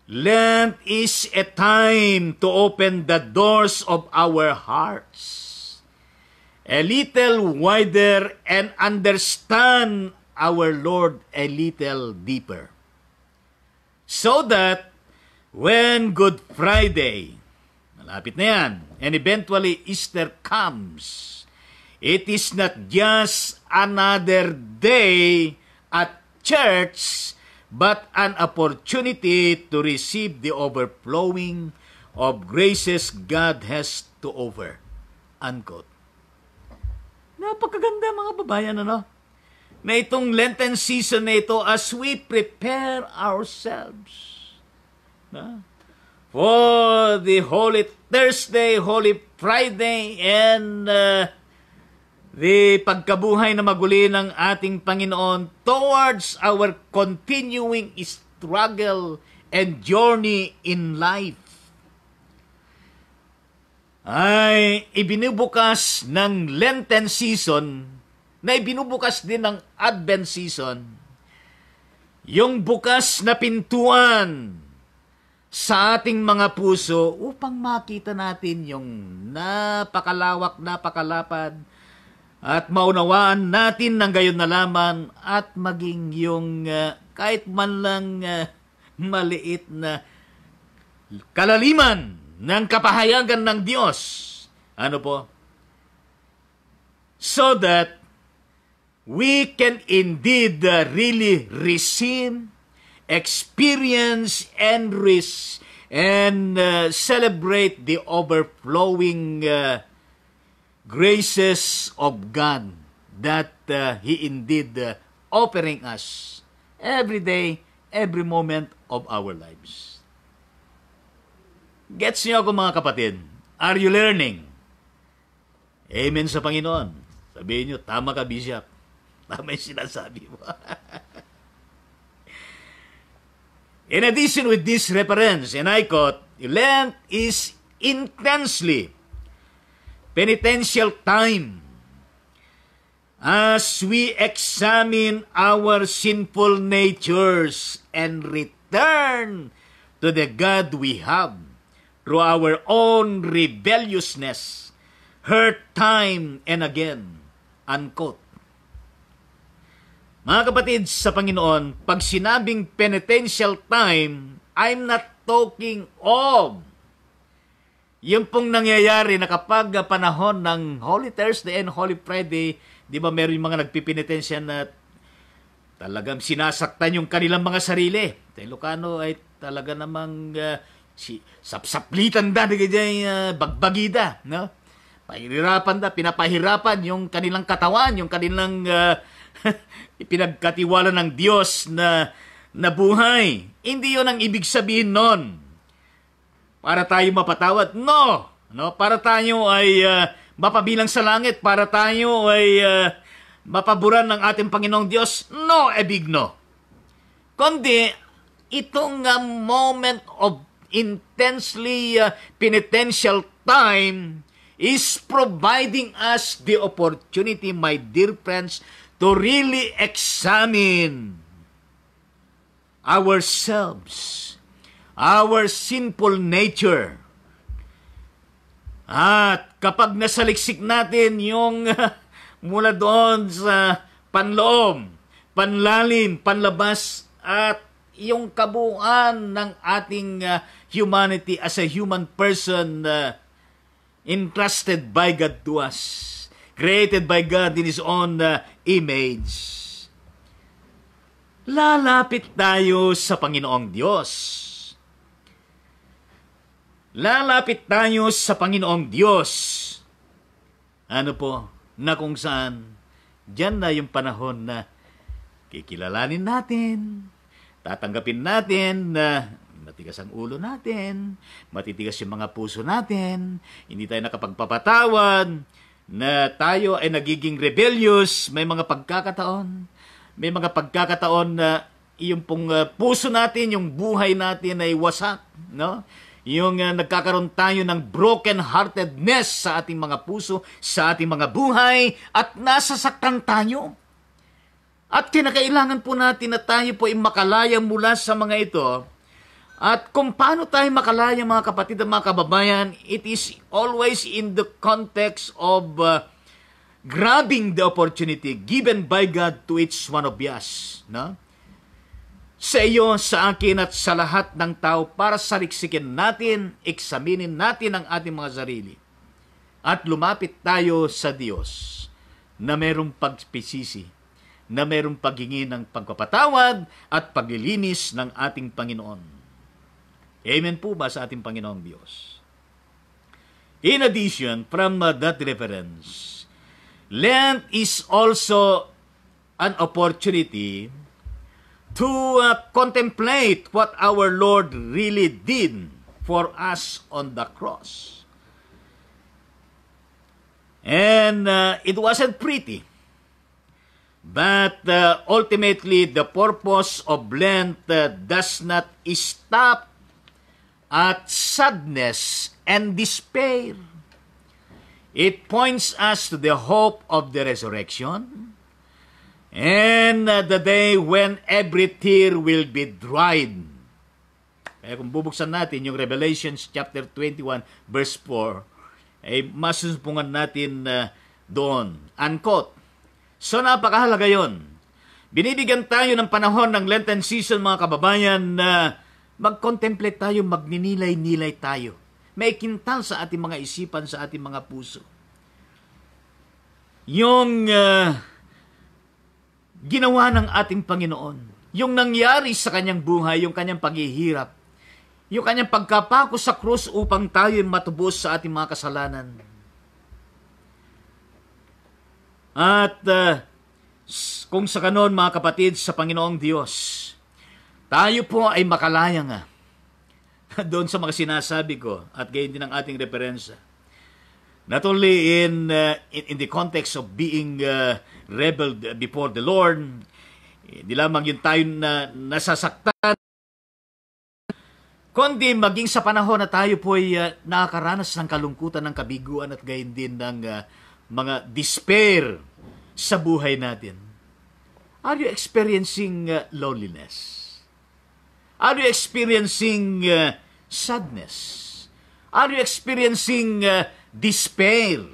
Lent is a time to open the doors of our hearts a little wider and understand our Lord a little deeper. So that when Good Friday, malapit na yan, and eventually Easter comes, it is not just another day at church, but an opportunity to receive the overflowing of graces God has to offer. Unquote. Napakaganda, mga babayan, ano? Na itong Lenten season na ito, as we prepare ourselves for the Holy Thursday, Holy Friday, and the pagkabuhay na maguli ng ating Panginoon towards our continuing struggle and journey in life, ay ibinubukas ng Lenten season na ibinubukas din ng Advent season, yung bukas na pintuan sa ating mga puso upang makita natin yung napakalawak, napakalapad, at maunawaan natin ng gayon na laman at maging yung kahit man lang maliit na kalaliman ng kapahayagan ng Diyos. Ano po? So that we can indeed really receive, experience, and celebrate the overflowing graces of God that He indeed offering us every day, every moment of our lives. Gets niyo ako, mga kapatid? Are you learning? Amen sa Panginoon. Sabihin niyo, tama ka, Bishop. Tama yung sinasabi mo. In addition with this reference, and I quote, Lent is intensely penitential time as we examine our sinful natures and return to the God we have through our own rebelliousness, hurt time and again. Unquote. Mga kapatid sa Panginoon, pag sinabing penitential time, I'm not talking of yung pong nangyayari na kapag panahon ng Holy Thursday and Holy Friday, di ba meron yung mga nagpipinitensya na talagang sinasaktan yung kanilang mga sarili. Sa Ilocano ay talaga namang sapsaplitan da, bagbagida, no? Pinapahirapan yung kanilang katawan, yung kanilang ipinagkatiwala ng Diyos na buhay. Hindi yun ang ibig sabihin nun. Para tayo mapatawad? No! Para tayo ay mapabilang sa langit, para tayo ay mapaburan ng ating Panginoong Diyos? No, big no. Kundi, itong moment of intensely penitential time is providing us the opportunity, my dear friends, to really examine ourselves, our sinful nature. At kapag nasaliksik natin yung mula doon sa panloob, panlalim, panlabas, at yung kabuuan ng ating humanity as a human person entrusted by God to us, created by God in His own image, lalapit tayo sa Panginoong Diyos. Lalapit tayo sa Panginoong Diyos. Ano po? Na kung saan, diyan na yung panahon na kikilalanin natin, tatanggapin natin na matigas ang ulo natin, matitigas yung mga puso natin, hindi tayo nakapagpapatawad, na tayo ay nagiging rebellious, may mga pagkakataon na yung pong puso natin, yung buhay natin ay wasak, no? Yung nagkakaroon tayo ng broken-heartedness sa ating mga puso, sa ating mga buhay, at nasasaktan tayo. At kinakailangan po natin na tayo po ay makalaya mula sa mga ito. At kung paano tayo makalaya, mga kapatid at mga kababayan, it is always in the context of grabbing the opportunity given by God to each one of us, no? Sa iyo, sa akin, at sa lahat ng tao, para saliksikin natin, eksaminin natin ang ating mga sarili. At lumapit tayo sa Diyos na merong pagpisisi, na merong paghingi ng pagpapatawad at paglilinis ng ating Panginoon. Amen po ba sa ating Panginoong Diyos? In addition, from that reference, Lent is also an opportunity to contemplate what our Lord really did for us on the cross. And it wasn't pretty. But ultimately, the purpose of Lent does not stop at sadness and despair. It points us to the hope of the resurrection, and the day when every tear will be dried. Kaya kung bubuksan natin yung Revelations chapter 21 verse 4, ay masusumpungan natin doon. Unquote. So napakahalaga yun. Binibigyan tayo ng panahon ng Lenten season, mga kababayan, na mag-contemplate tayo, magninilay-nilay tayo. May kintal sa ating mga isipan, sa ating mga puso. Yung ginawa ng ating Panginoon, yung nangyari sa kanyang buhay, yung kanyang paghihirap, yung kanyang pagkapako sa krus upang tayo matubos sa ating mga kasalanan. At kung sa kanon, mga kapatid, sa Panginoong Diyos, tayo po ay makalaya nga doon sa mga sinasabi ko at gayon din ang ating referensya. Not only in the context of being rebel before the Lord, di lamang yun tayo na nasasaktan, kundi maging sa panahon na tayo po ay nakakaranas ng kalungkutan, ng kabiguan at gayon din ng mga despair sa buhay natin. Are you experiencing loneliness? Are you experiencing sadness? Are you experiencing despair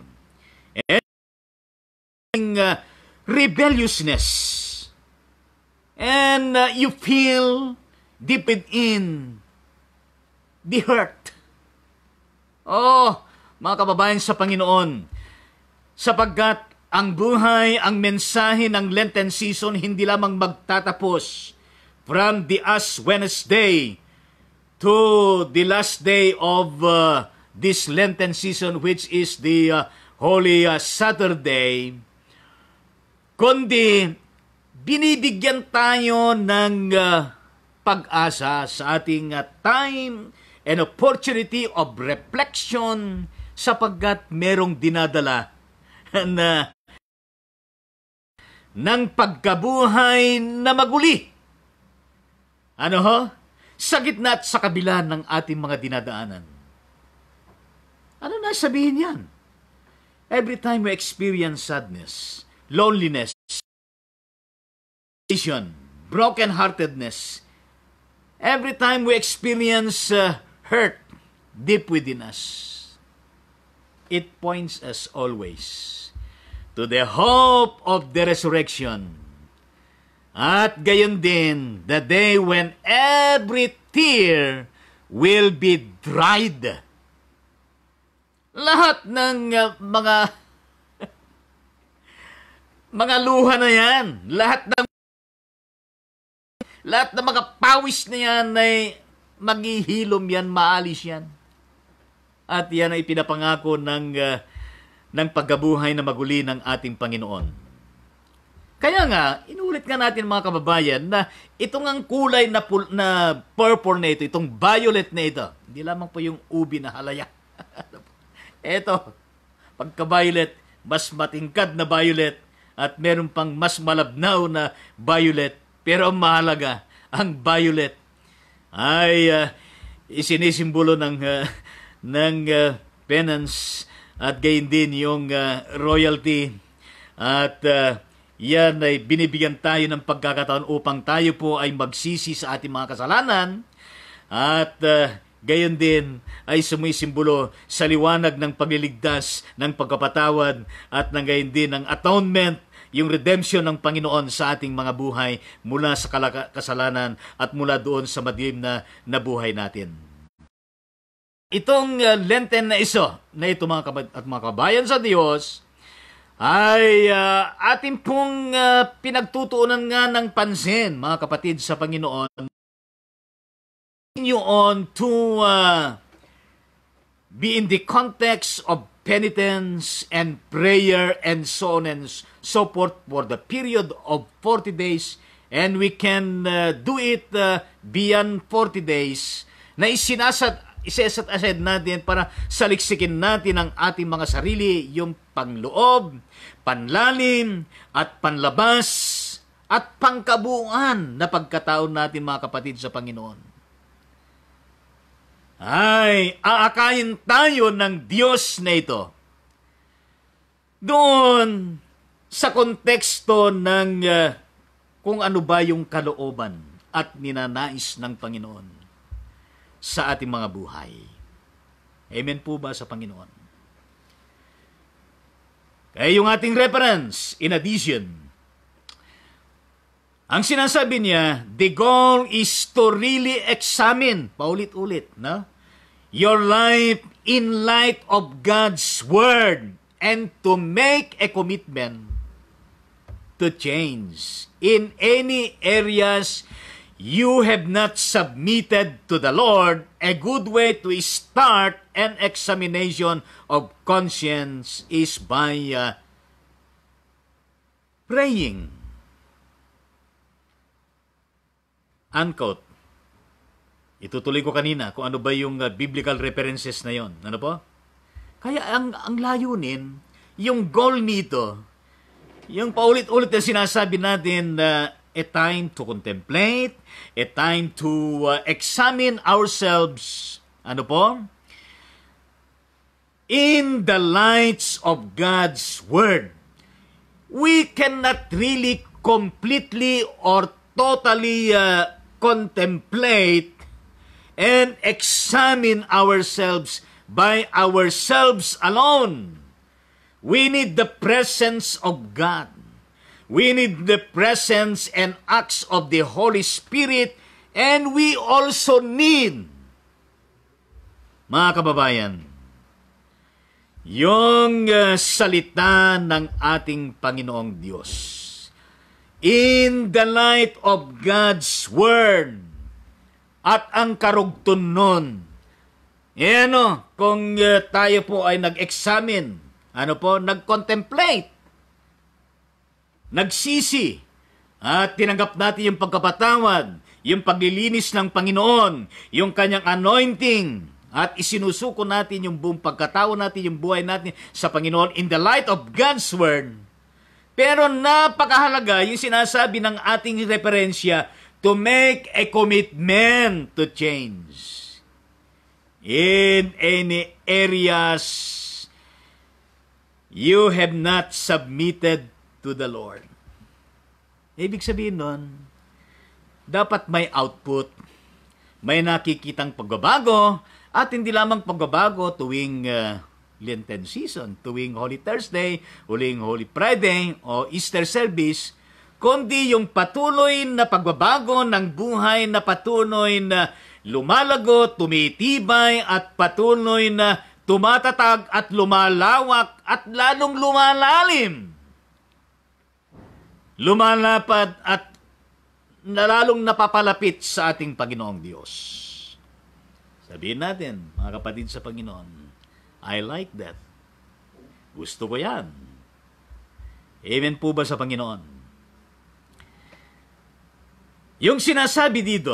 and rebelliousness? And you feel deep within the hurt. Oh, mga kababayan sa Panginoon, sapagkat ang buhay, ang mensahe ng Lenten season hindi lamang magtatapos from the Ash Wednesday to the last day of this Lenten season, which is the Holy Saturday, kundi binibigyan tayo ng pag-asa sa ating time and opportunity of reflection, sapagkat merong dinadala na ng pagkabuhay na maguli. Ano ho? Sa gitna at sa kabila ng ating mga dinadaanan. Ano na sabihin yan? Every time we experience sadness, loneliness, broken-heartedness, Every time we experience hurt deep within us, it points us always to the hope of the resurrection. At gayon din, the day when every tear will be dried. Lahat ng mga luha na yan, lahat ng mga pawis na yan ay maghihilom yan, maalis yan. At yan ay pinapangako ng pagkabuhay na maguli ng ating Panginoon. Kaya nga, inulit nga natin mga kababayan na itong ang kulay na purple na ito, itong violet na ito, hindi lamang po yung ubi na halaya. Ito, pagka-violet, mas matingkad na violet at meron pang mas malabnaw na violet. Pero ang mahalaga, ang violet ay isinisimbolo ng penance at gayon din yung royalty at yan ay binibigyan tayo ng pagkakataon upang tayo po ay magsisi sa ating mga kasalanan at gayon din ay sumisimbolo sa liwanag ng pagliligtas, ng pagkapatawad at ng gayon din ng atonement, yung redemption ng Panginoon sa ating mga buhay mula sa kasalanan at mula doon sa madilim na buhay natin. Itong Lenten na ito mga kabayan sa Diyos, ay ating pong pinagtutuunan nga ng pansin, mga kapatid sa Panginoon, on to be in the context of penitence and prayer and so on and so forth for the period of 40 days, and we can do it beyond 40 days, na isesat aside natin para saliksikin natin ang ating mga sarili, yung pangloob, panlalim, at panlabas, at pangkabuuan na pagkatao natin mga kapatid sa Panginoon. Ay, aakayin tayo ng Diyos na ito. Doon sa konteksto ng kung ano ba yung kalooban at ninanais ng Panginoon sa ating mga buhay. Amen po ba sa Panginoon? Kaya yung ating reference, in addition, ang sinasabi niya, the goal is to really examine, paulit-ulit, no? Your life in light of God's Word and to make a commitment to change in any areas you have not submitted to the Lord. A good way to start an examination of conscience is by praying. Unquote. Itutuloy ko kanina kung ano ba yung biblical references na yon. Ano po? Kaya ang layunin, yung goal nito, yung paulit-ulit na sinasabi natin na a time to contemplate, a time to examine ourselves, ano po? In the lights of God's Word. We cannot really completely or totally contemplate and examine ourselves by ourselves alone. We need the presence of God. We need the presence and acts of the Holy Spirit, and we also need, mga kababayan, yung salita ng ating Panginoong Diyos. In the light of God's Word at ang karugtun nun. Kung tayo po ay nag-examine, nag-contemplate, nagsisi, at tinanggap natin yung pagkapatawad, yung paglilinis ng Panginoon, yung kanyang anointing, at isinusuko natin yung buong pagkatao natin, yung buhay natin sa Panginoon in the light of God's Word. Pero napakahalaga yung sinasabi ng ating referensya to make a commitment to change in any areas you have not submitted to the Lord. Ibig sabihin nun, dapat may output, may nakikitang pagbabago, at hindi lamang pagbabago tuwing Lenten season, tuwing Holy Thursday, huling Holy Friday o Easter service, kundi yung patuloy na pagbabago ng buhay na patuloy na lumalago, tumitibay at patuloy na tumatatag at lumalawak at lalong lumalalim. Lumalapad at lalong napapalapit sa ating Panginoong Diyos. Sabihin natin, mga kapatid sa Panginoon, I like that. Gusto ko yan. Amen po ba sa Panginoon? Yung sinasabi dito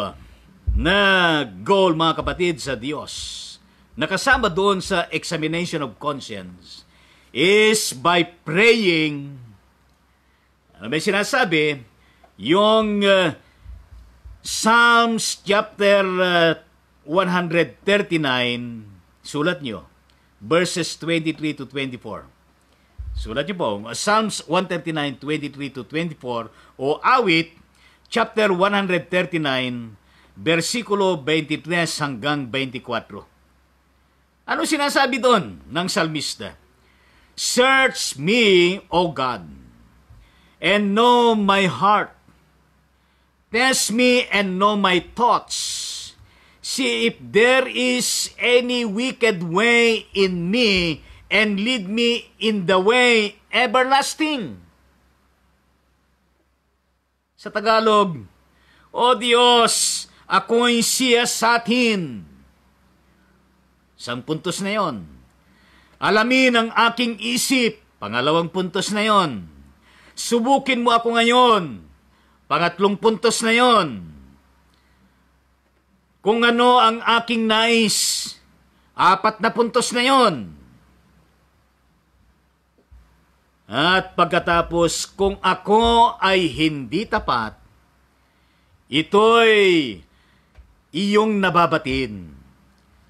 na goal, mga kapatid, sa Diyos, nakasama doon sa examination of conscience, is by praying. Ano may sinasabi? Yung Psalms chapter 139, sulat nyo, verses 23 to 24. Sulat nyo po, Psalms 139, 23 to 24, o awit, chapter 139, versikulo 23 hanggang 24. Ano sinasabi doon ng salmista? Search me, O God, and know my heart. Test me and know my thoughts. See if there is any wicked way in me, and lead me in the way everlasting. Sa Tagalog, O Diyos, ako'y siyasatin. Isang puntos na yon. Alamin ang aking isip. Pangalawang puntos na yon. Subukin mo ako ngayon. Pangatlong puntos na yon. Kung ano ang aking nais, 4 na puntos na yon. At pagkatapos, kung ako ay hindi tapat, ito'y iyong nababatin.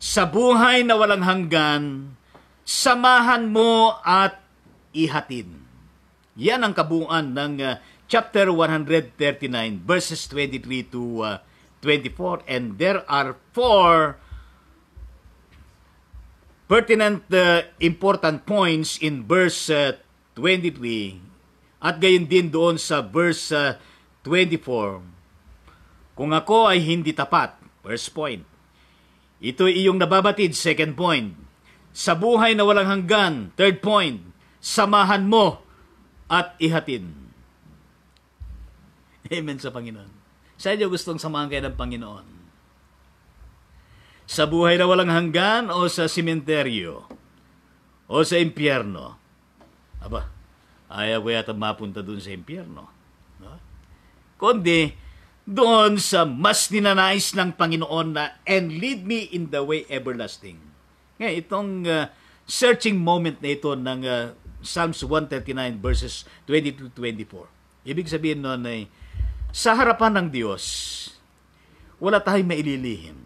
Sa buhay na walang hanggan, samahan mo at ihatid. Yan ang kabuuan ng chapter 139, verses 23 to 24, and there are 4 pertinent important points in verse 23 at gayon din doon sa verse 24. Kung ako ay hindi tapat, first point. Ito iyong nababatid, second point. Sa buhay na walang hanggan, third point. Samahan mo at ihatid. Amen sa Panginoon. Sa inyo gustong samahan kayo ng Panginoon? Sa buhay na walang hanggan o sa simenteryo? O sa impyerno? Aba, ayaw ko yata mapunta dun sa impyerno. No? Kundi, doon sa mas ninanais ng Panginoon na, and lead me in the way everlasting. Ngayon, itong searching moment na ito ng Psalms 139 verses 22-24. Ibig sabihin nun ay, sa harapan ng Diyos, wala tayong maililihim.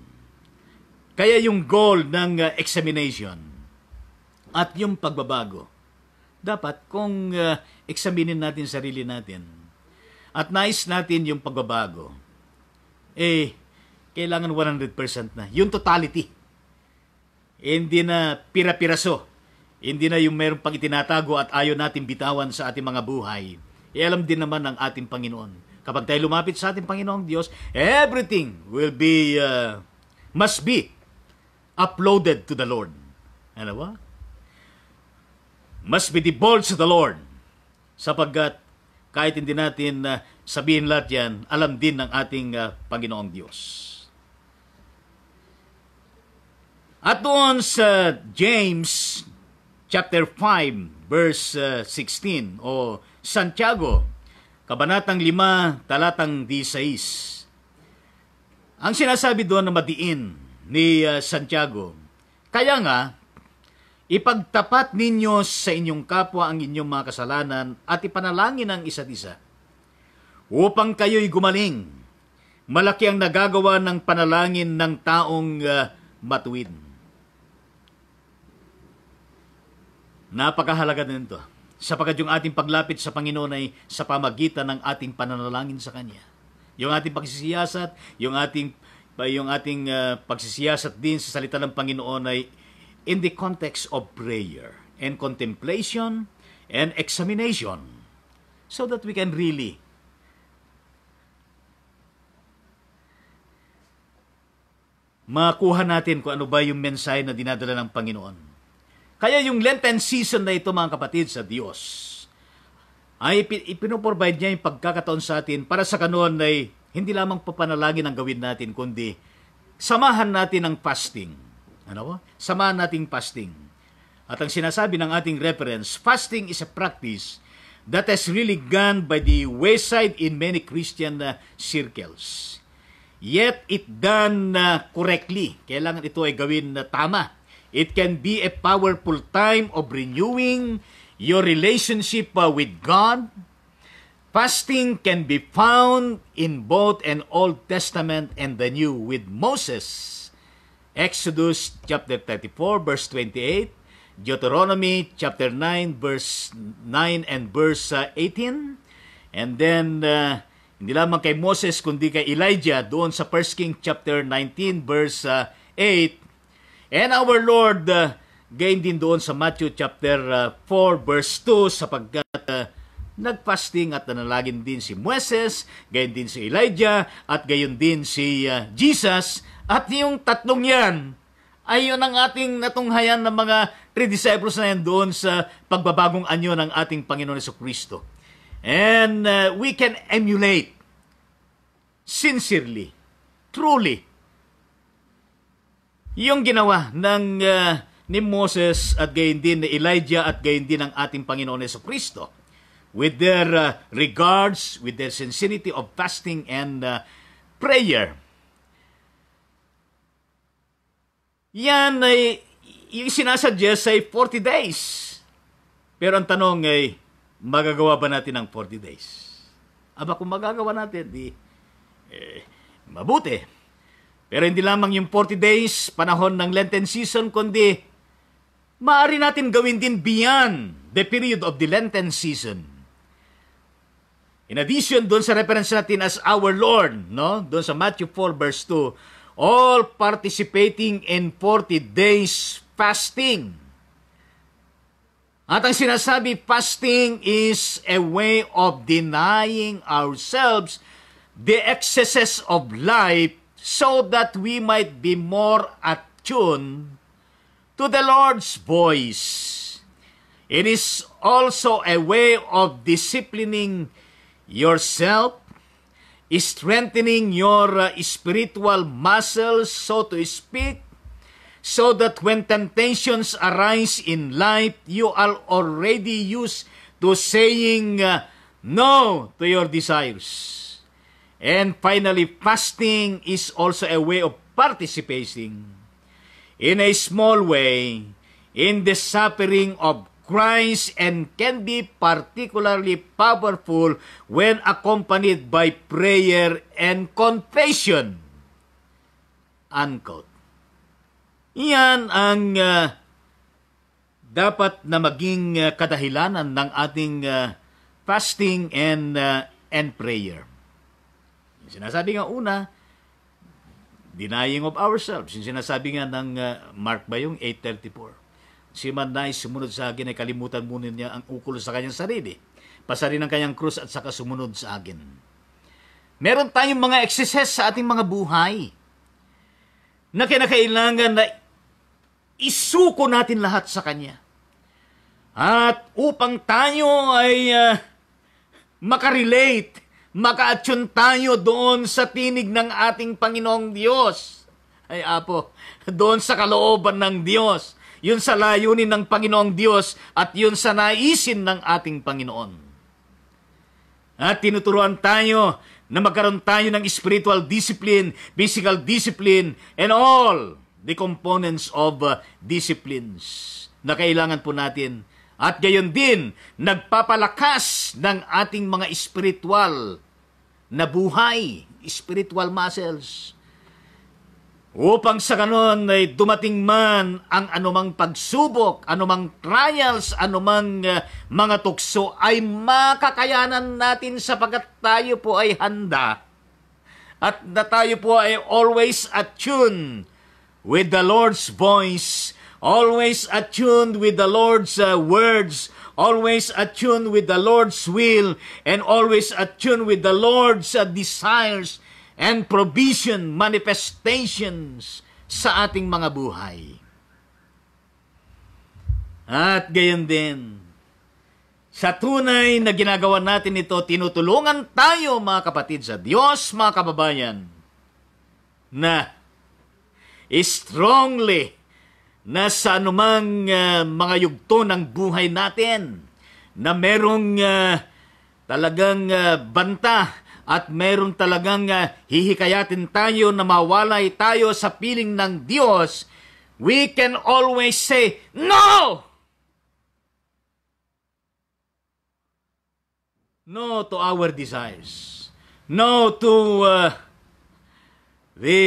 Kaya yung goal ng examination at yung pagbabago, dapat kung examinin natin sarili natin at nais natin yung pagbabago, kailangan 100% na. Yung totality. Hindi na pira-piraso. Hindi na yung mayroong pang itinatago at ayaw natin bitawan sa ating mga buhay. Alam din naman ng ating Panginoon. Kapag tayo lumapit sa ating Panginoong Diyos, everything will be, must be uploaded to the Lord. Ano ba? Must be divulged to the Lord. Sapagkat kahit hindi natin sabihin lahat yan, alam din ng ating Panginoong Diyos. At doon sa James chapter 5 verse 16 o Santiago Kabanatang 5, talatang 16. Ang sinasabi doon na madiin ni Santiago, kaya nga, ipagtapat ninyo sa inyong kapwa ang inyong mga kasalanan at ipanalangin ang isa't isa, upang kayo'y gumaling. Malaki ang nagagawa ng panalangin ng taong matuwid. Napakahalaga nito. Sapagkat yung ating paglapit sa Panginoon ay sa pamagitan ng ating pananalangin sa Kanya. Yung ating pagsisiyasat, yung ating yung ating pagsisiyasat din sa salita ng Panginoon ay in the context of prayer and contemplation and examination, so that we can really makuha natin kung ano ba yung mensahe na dinadala ng Panginoon. Kaya yung Lenten season na ito, mga kapatid sa Diyos, ay ipinoprovide niya yung pagkakataon sa atin para sa kanon ay hindi lamang papanalangin ang gawin natin, kundi samahan natin ang fasting. Ano ba? Samahan nating fasting. At ang sinasabi ng ating reference, fasting is a practice that has really gone by the wayside in many Christian circles. Yet it done correctly. Kailangan ito ay gawin na tama. It can be a powerful time of renewing your relationship with God. Fasting can be found in both an Old Testament and the New with Moses. Exodus chapter 34 verse 28, Deuteronomy chapter 9 verse 9 and verse 18, and then hindi lamang kay Moses kundi kay Elijah doon sa 1 King chapter 19 verse 8, and our Lord gayon din doon sa Matthew chapter 4 verse 2, sapagkat nagfasting at nanalangin din si Moses, gayon din si Elijah, at gayon din si Jesus. At yung tatlong yan, ay yun ang ating natunghayan ng mga three disciples na yan doon sa pagbabagong anyo ng ating Panginoon Jesucristo. And we can emulate sincerely, truly, yung ginawa ng ni Moses at gayon din ni Elijah at gayon din ng ating Panginoon Jesucristo with their regards, with their sincerity of fasting and prayer. Yan ay yung sinasuggest ay 40 days. Pero ang tanong ay, magagawa ba natin ang 40 days? Aba, kung magagawa natin, mabuti. Pero hindi lamang yung 40 days, panahon ng Lenten season, kundi maaari natin gawin din beyond the period of the Lenten season. In addition, doon sa reference natin as our Lord, no? Doon sa Matthew 4 verse 2, all participating in 40 days fasting. At ang sinasabi, fasting is a way of denying ourselves the excesses of life so that we might be more attuned to the Lord's voice. It is also a way of disciplining yourself, strengthening your spiritual muscles, so to speak, so that when temptations arise in life, you are already used to saying no to your desires. And finally, fasting is also a way of participating in a small way in the suffering of Christ and can be particularly powerful when accompanied by prayer and confession. Unquote. Iyan ang dapat na maging kadahilanan ng ating fasting and prayer. Yung sinasabi nga una, denying of ourselves. Yung sinasabi nga ng Mark ba yung 8:34. Si man na'y sumunod sa akin ay kalimutan muna niya ang ukol sa kanyang sarili. Pasarin ang kanyang krus at saka sumunod sa akin. Meron tayong mga excesses sa ating mga buhay na kinakailangan na isuko natin lahat sa Kanya. At upang tayo ay makarelate, maka-attune tayo doon sa tinig ng ating Panginoong Diyos. Ay apo, doon sa kalooban ng Diyos. Yun sa layunin ng Panginoong Diyos at yun sa naisin ng ating Panginoon. At tinuturuan tayo na magkaroon tayo ng spiritual discipline, physical discipline, and all the components of disciplines na kailangan po natin. At gayon din, nagpapalakas ng ating mga spiritual na buhay, spiritual muscles. Upang sa ganon ay dumating man ang anumang pagsubok, anumang trials, anumang mga tukso ay makakayanan natin sapagkat tayo po ay handa at na tayo po ay always attuned with the Lord's voice, always attuned with the Lord's words, always attuned with the Lord's will, and always attuned with the Lord's desires and provision, manifestations sa ating mga buhay. At gayon din, sa tunay na ginagawa natin ito, tinutulungan tayo mga kapatid sa Diyos, mga kababayan, na strongly na sa anumang mga yugto ng buhay natin, na merong talagang banta at meron talagang hihikayatin tayo na mawalay tayo sa piling ng Diyos, we can always say, no! No to our desires. No to the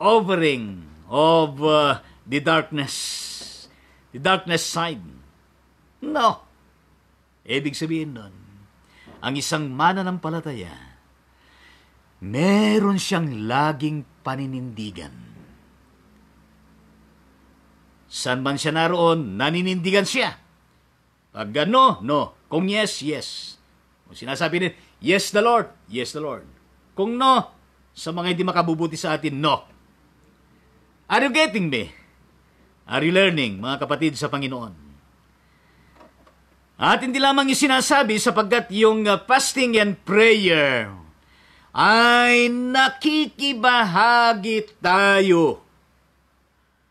offering of the darkness side. No. Ibig sabihin nun, ang isang mananampalataya, meron siyang laging paninindigan. Saan man siya naroon, naninindigan siya. Pag no, no. Kung yes, yes. Kung sinasabi din, yes the Lord, yes the Lord. Kung no, sa mga hindi makabubuti sa atin, no. Are you getting me? Are you learning, mga kapatid sa Panginoon? At hindi lamang yung sinasabi sapagkat yung fasting and prayer ay nakikibahagi tayo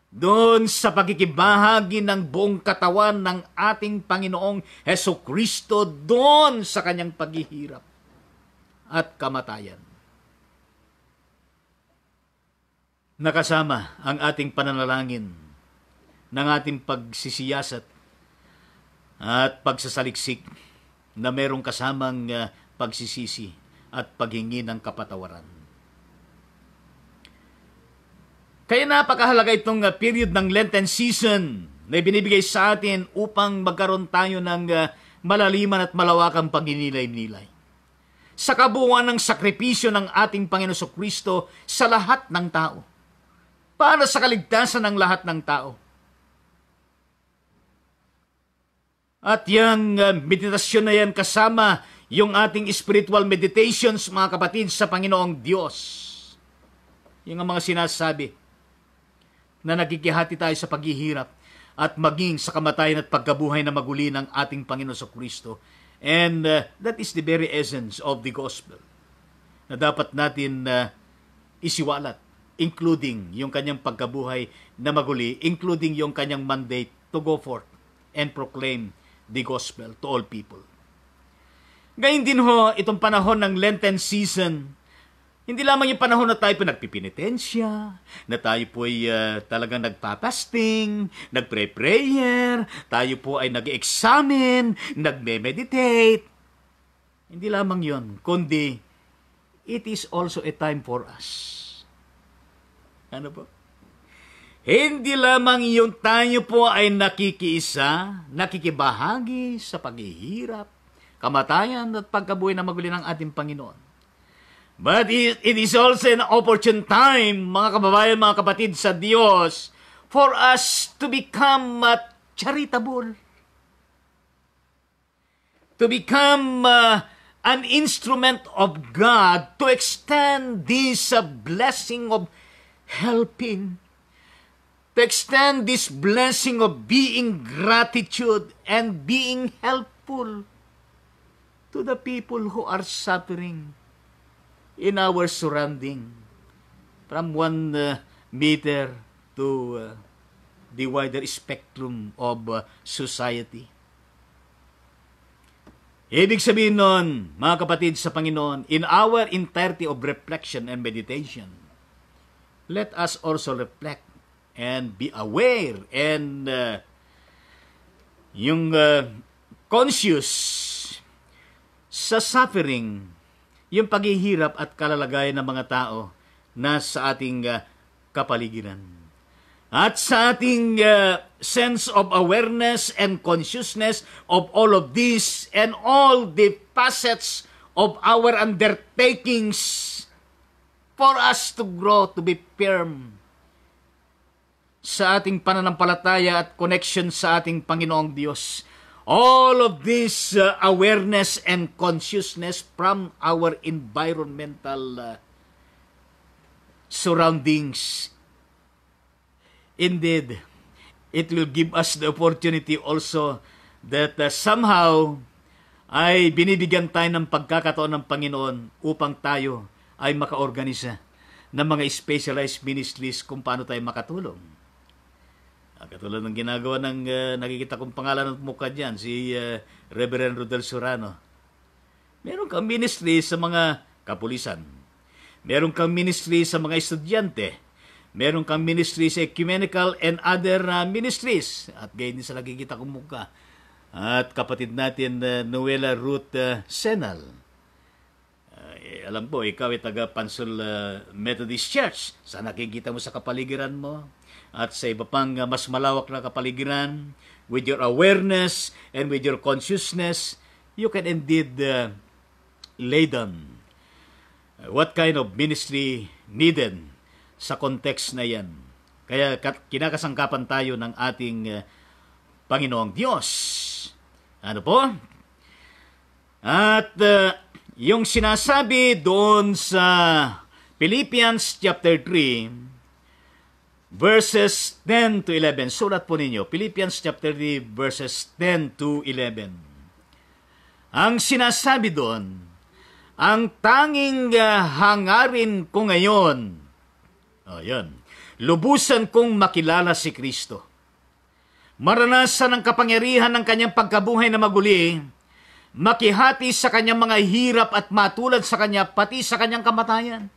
doon sa pagkikibahagi ng buong katawan ng ating Panginoong Hesukristo doon sa kanyang paghihirap at kamatayan. Nakasama ang ating pananalangin ng ating pagsisiyasat at pagsasaliksik na merong kasamang pagsisisi at paghingi ng kapatawaran. Kaya napakahalaga itong period ng Lenten season na binibigay sa atin upang magkaroon tayo ng malaliman at malawakang pagninilay-nilay sa kabuuan ng sakripisyo ng ating Panginoon Kristo sa lahat ng tao, para sa kaligtasan ng lahat ng tao. At yung meditasyon na yan kasama yung ating spiritual meditations, mga kapatid, sa Panginoong Diyos. Yung mga sinasabi na nagkikihati tayo sa paghihirap at maging sa kamatayan at pagkabuhay na maguli ng ating Panginoon sa Kristo. And that is the very essence of the gospel na dapat natin isiwalat, including yung kanyang pagkabuhay na maguli, including yung kanyang mandate to go forth and proclaim the gospel to all people. Gayun din ho, itong panahon ng Lenten season, hindi lamang yung panahon na tayo po nagpipinitensya, na tayo po ay talagang nagpapasting, nagpre-prayer, tayo po ay nag-examine, nagme-meditate. Hindi lamang yun, kundi it is also a time for us. Ano po? Hindi lamang yung tayo po ay nakikiisa, nakikibahagi sa paghihirap, kamatayan at pagkabuhay na maguli ng ating Panginoon. But it is also an opportune time, mga kababayan, mga kapatid sa Diyos, for us to become charitable. To become an instrument of God to extend this blessing of helping, to extend this blessing of being gratitude and being helpful to the people who are suffering in our surrounding, from 1 meter to the wider spectrum of society. Ibig sabihin nun, mga kapatid sa Panginoon, in our entirety of reflection and meditation, let us also reflect and be aware and conscious sa suffering, yung paghihirap at kalalagayan ng mga tao na sa ating kapaligiran. At sa ating sense of awareness and consciousness of all of this and all the facets of our undertakings for us to grow, to be firm sa ating pananampalataya at connection sa ating Panginoong Diyos. All of this awareness and consciousness from our environmental surroundings. Indeed, it will give us the opportunity also that somehow ay binibigyan tayo ng pagkakataon ng Panginoon upang tayo ay makaorganisa ng mga specialized ministries kung paano tayo makatulong. Katulad ng ginagawa ng nakikita kong pangalan at mukha dyan, si Reverend Rodel Surano. Meron kang ministry sa mga kapulisan. Meron kang ministry sa mga estudyante. Meron kang ministry sa ecumenical and other ministries. At gayon din sa nakikita kong mukha. At kapatid natin, Noela Ruth Senal. Alam po, ikaw ay taga Pansol Methodist Church. Sa nakikita mo sa kapaligiran mo at sa iba pang mas malawak na kapaligiran, with your awareness and with your consciousness, you can indeed lay down what kind of ministry needed sa context na yan. Kaya kinakasangkapan tayo ng ating Panginoong Diyos. Ano po? At yung sinasabi doon sa Philippians chapter 3, verses 10 to 11. Sulat po ninyo, Philippians chapter 3, verses 10 to 11. Ang sinasabi doon, ang tanging hangarin ko ngayon, lubusan kong makilala si Kristo. Maranasan ang kapangyarihan ng kanyang pagkabuhay na maguli, makihati sa kanyang mga hirap at matulad sa kanya, pati sa kanyang kamatayan.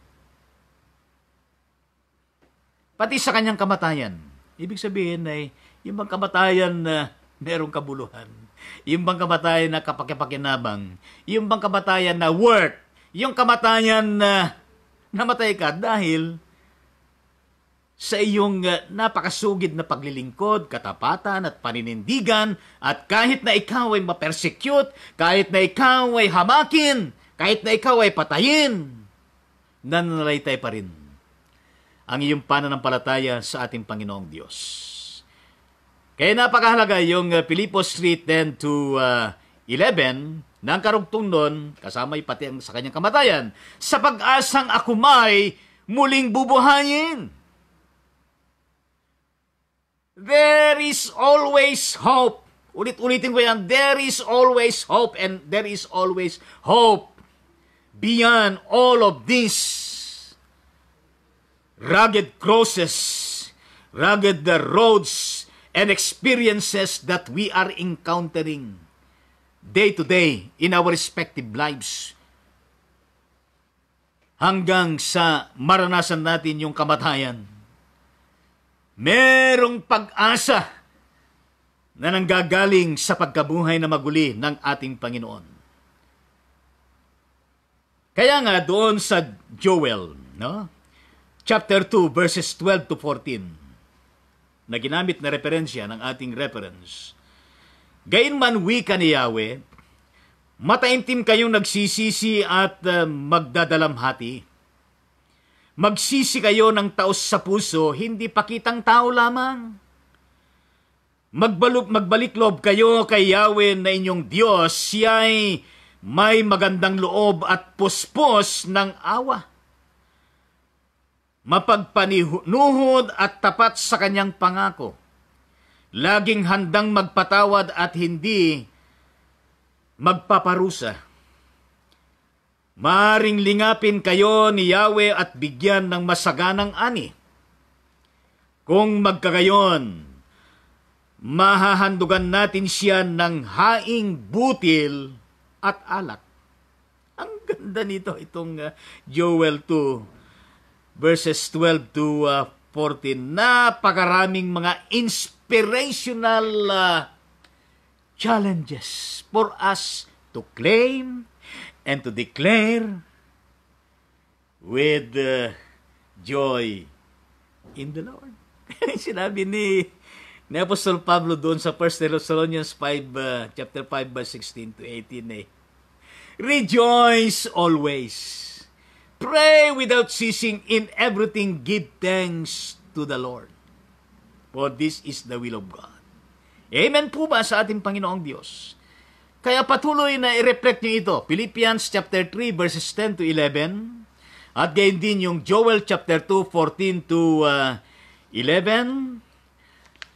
Pati sa kanyang kamatayan. Ibig sabihin ay, yung bang kamatayan na merong kabuluhan, yung bang kamatayan na kapakipakinabang, yung bang kamatayan na work, yung kamatayan na namatay ka dahil sa iyong napakasugid na paglilingkod, katapatan at paninindigan, at kahit na ikaw ay ma-persecute, kahit na ikaw ay hamakin, kahit na ikaw ay patayin, nananalaytay pa rin ang iyong pananampalataya sa ating Panginoong Diyos. Kaya napakahalaga yung Pilipos 3:10 to 11, na ang karugtong nun, kasama'y pati ang sa kanyang kamatayan, sa pag-asang ako may muling bubuhayin. There is always hope. Ulit-ulitin ko yan, there is always hope, and there is always hope beyond all of this. Rugged crosses, rugged roads, and experiences that we are encountering day to day in our respective lives. Hanggang sa maranasan natin yung kamatayan. Merong pag-asa na nanggagaling sa pagkabuhay na maguli ng ating Panginoon. Kaya nga doon sa Joel, no? Chapter 2, verses 12 to 14, na ginamit na referensya ng ating reference. Gayunman wika ni Yahweh, mataimtim kayong nagsisisi at magdadalamhati. Magsisi kayo ng taos sa puso, hindi pakitang tao lamang. Magbalik-lob kayo kay Yahweh na inyong Diyos, siya'y may magandang loob at puspos ng awa. Mapagpaninuhod at tapat sa kanyang pangako. Laging handang magpatawad at hindi magpaparusa. Maaring lingapin kayo ni Yahweh at bigyan ng masaganang ani. Kung magkagayon, mahahandugan natin siya ng haing butil at alak. Ang ganda nito, itong Joel 2, verses 12 to 14. Napakaraming mga inspirational challenges for us to claim and to declare with joy in the Lord. Sinabi ni Apostol Pablo doon sa 1 Thessalonians 5, chapter 5, verse 16 to 18 Rejoice always. Pray without ceasing, in everything give thanks to the Lord. For this is the will of God. Amen po ba sa ating Panginoong Diyos? Kaya patuloy na i-reflect niyo ito. Philippians chapter 3 verses 10 to 11. At gayon din yung Joel chapter 2, 14 to 11.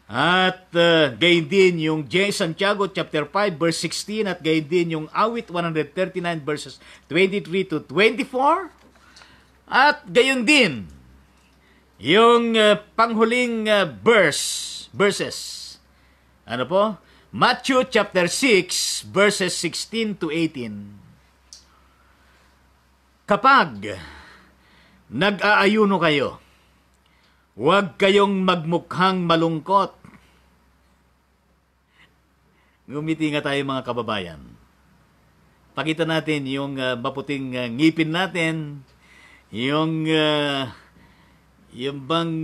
At gayon din yung Santiago chapter 5 verse 16. At gayon din yung Awit 139 verses 23 to 24. At gayon din yung panghuling verses. Ano po? Matthew chapter 6 verses 16 to 18. Kapag nag-aayuno kayo, huwag kayong magmukhang malungkot. Ngumiti nga tayo mga kababayan. Pakita natin yung maputing ngipin natin, yung bang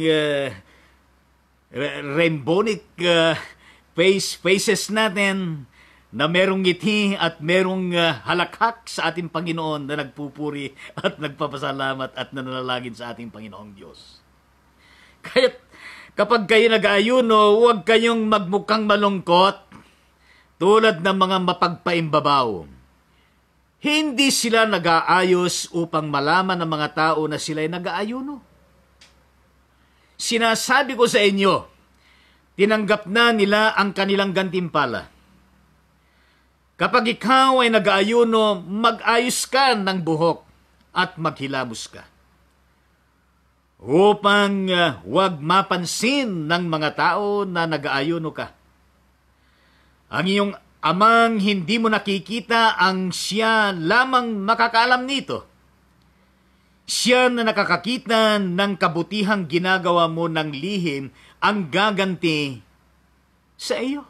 rainbownic faces natin na merong ngiti at merong halakhak sa ating Panginoon na nagpupuri at nagpapasalamat at nananalangin sa ating Panginoong Diyos. Kaya kapag kayo nag-aayuno, huwag kayong magmukhang malungkot tulad ng mga mapagpaimbabaw. Hindi sila nag-aayos upang malaman ng mga tao na sila'y nag-aayuno. Sinasabi ko sa inyo, tinanggap na nila ang kanilang gantimpala. Kapag ikaw ay nag-aayuno, mag-ayos ka ng buhok at maghilamos ka. Upang huwag mapansin ng mga tao na nag-aayuno ka. Ang iyong amang hindi mo nakikita, ang siya lamang makakaalam nito. Siya na nakakakita ng kabutihang ginagawa mo ng lihim ang gaganti sa iyo.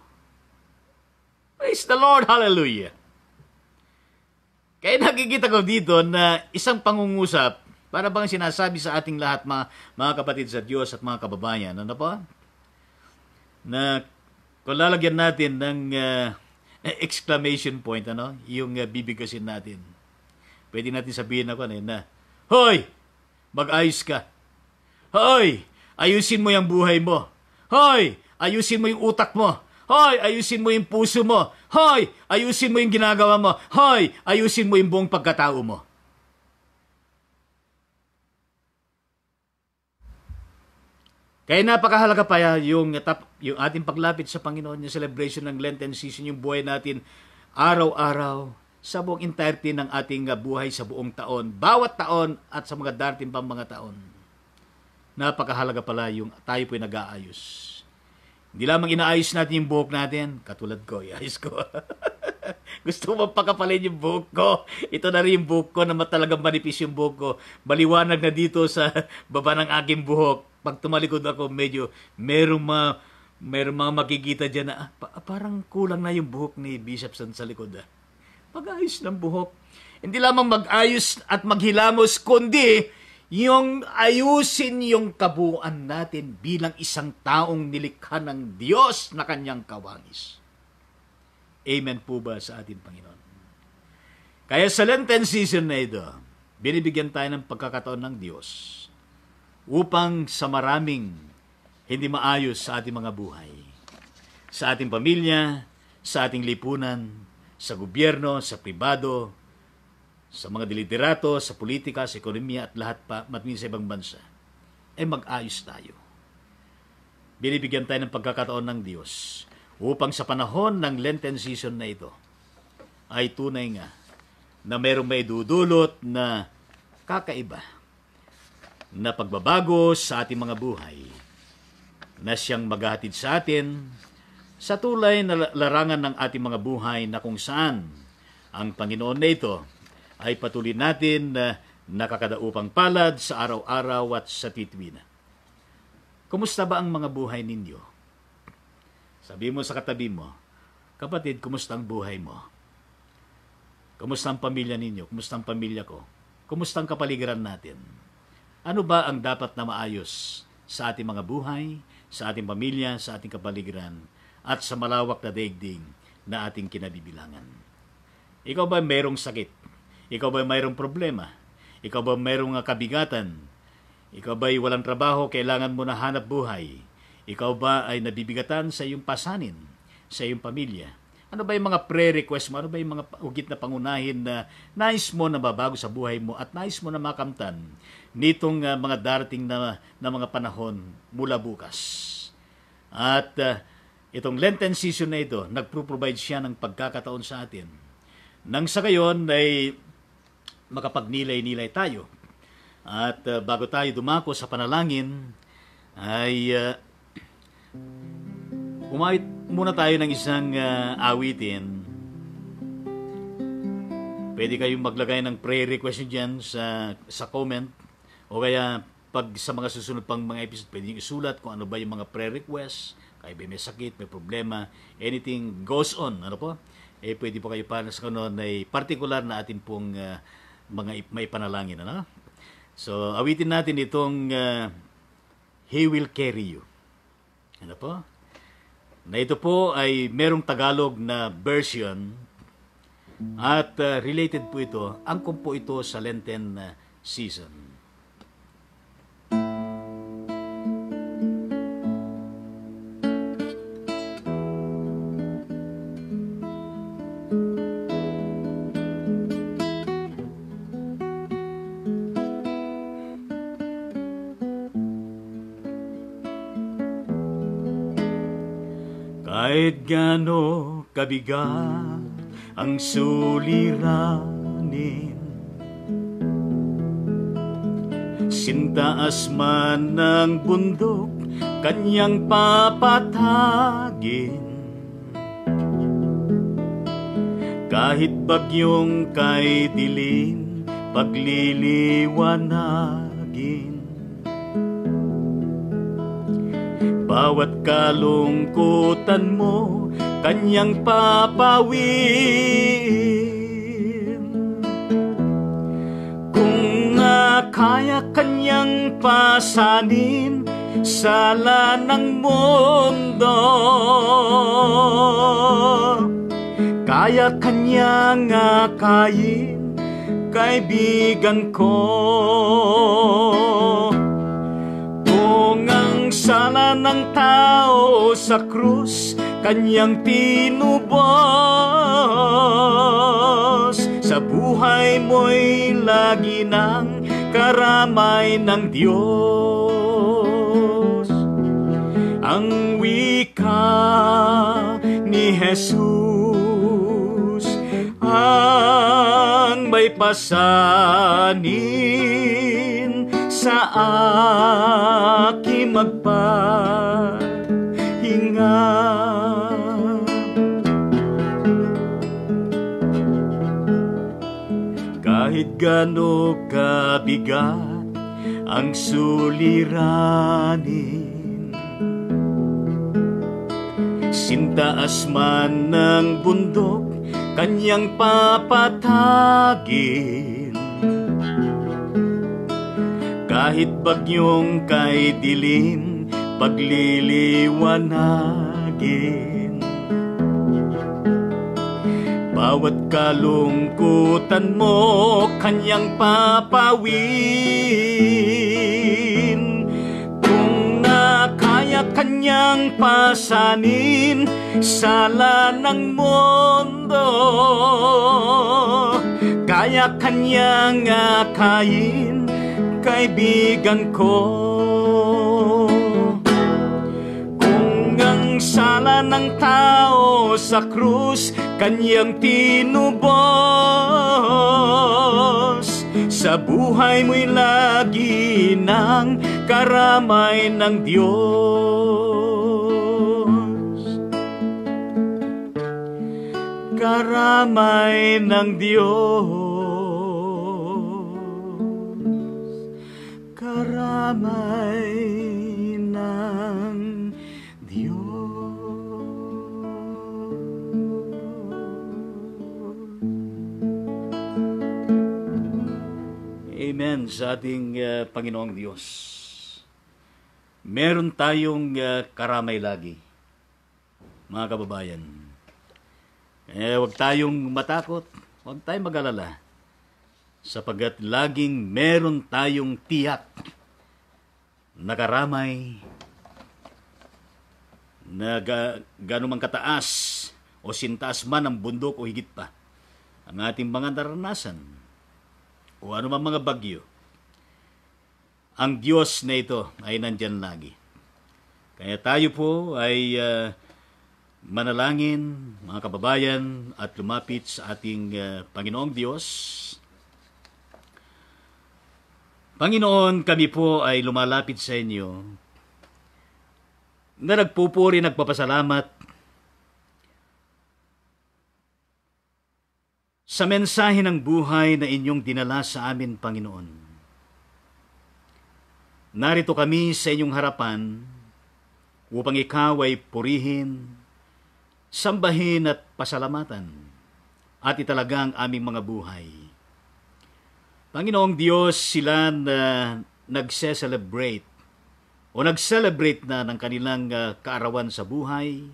Praise the Lord, hallelujah. Kaya nakikita ko dito na isang pangungusap, para bang sinasabi sa ating lahat, mga kapatid sa Diyos at mga kababayan, ano po? Na kung lalagyan natin ng exclamation point, ano? Yung bibigasin natin. Pwede natin sabihin ako na, hoy! Mag-ayos ka. Hoy! Ayusin mo yung buhay mo. Hoy! Ayusin mo yung utak mo. Hoy! Ayusin mo yung puso mo. Hoy! Ayusin mo yung ginagawa mo. Hoy! Ayusin mo yung buong pagkatao mo. Kaya napakahalaga pa yung ating paglapit sa Panginoon, yung celebration ng Lenten season, yung buhay natin araw-araw sa buong entirety ng ating buhay sa buong taon, bawat taon at sa mga darating pang mga taon. Napakahalaga pala yung tayo po'y nag-aayos. Hindi lamang inaayos natin yung buhok natin, katulad ko, iayos ko. Gusto mo pakapalin yung buhok ko? Ito na rin yung buhok ko na talagang manipis yung buhok ko. Maliwanag na dito sa baba ng aking buhok. Pag tumalikod ako, medyo merong mga makikita dyan na parang kulang na yung buhok ni Bishop San sa likod. Pag-ayos ng buhok. Hindi lamang mag-ayos at maghilamos, kundi yung ayusin yung kabuuan natin bilang isang taong nilikha ng Diyos na kanyang kawangis. Amen po ba sa ating Panginoon? Kaya sa Lenten season na ito, binibigyan tayo ng pagkakataon ng Diyos upang sa maraming hindi maayos sa ating mga buhay, sa ating pamilya, sa ating lipunan, sa gobyerno, sa pribado, sa mga deliderato, sa politika, sa ekonomiya at lahat pa, matmin sa ibang bansa, ay mag-ayos tayo. Binibigyan tayo ng pagkakataon ng Diyos upang sa panahon ng Lenten season na ito, ay tunay nga na mayroong may dudulot na kakaiba, na pagbabago sa ating mga buhay, na siyang maghahatid sa atin sa tulay na larangan ng ating mga buhay na kung saan ang Panginoon na ito ay patuloy natin na nakakadaupang palad sa araw-araw at sa titwina. Kumusta ba ang mga buhay ninyo? Sabi mo sa katabi mo, kapatid, kumusta ang buhay mo? Kumusta ang pamilya ninyo? Kumusta ang pamilya ko? Kumusta ang kapaligiran natin? Ano ba ang dapat na maayos sa ating mga buhay, sa ating pamilya, sa ating kapaligiran, at sa malawak na daigdig na ating kinabibilangan? Ikaw ba mayroong sakit? Ikaw ba mayroong problema? Ikaw ba mayroong kabigatan? Ikaw ba'y walang trabaho, kailangan mo na hanap buhay? Ikaw ba ay nabibigatan sa iyong pasanin, sa iyong pamilya? Ano ba yung mga pre-request mo? Ano ba yung mga ugit na pangunahin na nais mo na mabago sa buhay mo at nais mo na makamtan nitong mga darating na mga panahon mula bukas? At itong Lenten season na ito, nagpro-provide siya ng pagkakataon sa atin. Nang sa gayon ay makapagnilay-nilay tayo. At bago tayo dumako sa panalangin, ay umawit muna tayo ng isang awitin. Pwede kayong maglagay ng prayer request dyan sa comment. O kaya pag sa mga susunod pang mga episode, pwede nyo isulat kung ano ba yung mga prayer request. Kaya may sakit, may problema, anything goes on. Ano po? Pwede po kayo para sa kanon ay particular na atin pong mga may panalangin. Ano? So, awitin natin itong He Will Carry You. Ano po? Na ito po ay merong Tagalog na version at related po ito, angkop po ito sa Lenten season. Kahit gaano kabigat ang suliranin, sintaas man ng bundok kanyang papatagin. Kahit bagyong kay dilim pagliliwanagin, bawat kalungkutan mo kanyang papawin. Kung kaya kanyang pasanin sala ng mundo, kaya kanyang akayin, kaibigan ko. Kung ang sala ng tao sa krus kanyang tinubos, sa buhay mo'y lagi ng karamay ng Diyos. Ang wika ni Jesus ang may pasanin sa aking magpahinga. Kahit gaano kabigat ang suliranin, sintaas man ng bundok kanyang papatagin. Kahit bagyong kay dilim pagliliwanagin, bawat kalungkutan mo kanyang papawin. Kung nakaya kanyang pasanin sala ng mundo, kaya kanyang akayin, kaibigan ko. Kung ang sala ng tao sa krus kanyang tinubos, sa buhay mo'y lagi ng karamay ng Diyos. Karamay ng Diyos. Karamay ng Diyos. Amen sa ating Panginoong Diyos. Meron tayong karamay lagi, mga kababayan. Huwag tayong matakot, huwag tayong mag-alala. sapagat laging meron tayong tiyak na karamay na gano'ng kataas o sintaas man ang bundok o higit pa ang ating mga naranasan o anumang mga bagyo, ang Diyos na ito ay nandyan lagi. Kaya tayo po ay manalangin, mga kababayan, at lumapit sa ating Panginoong Diyos. Panginoon, kami po ay lumalapit sa inyo na nagpupuri, nagpapasalamat sa mensahe ng buhay na inyong dinala sa amin, Panginoon. Narito kami sa inyong harapan upang ikaw ay purihin, sambahin at pasalamatan at italaga ang aming mga buhay. Panginoong Diyos, sila na nagse-celebrate o nag-celebrate na ng kanilang kaarawan sa buhay,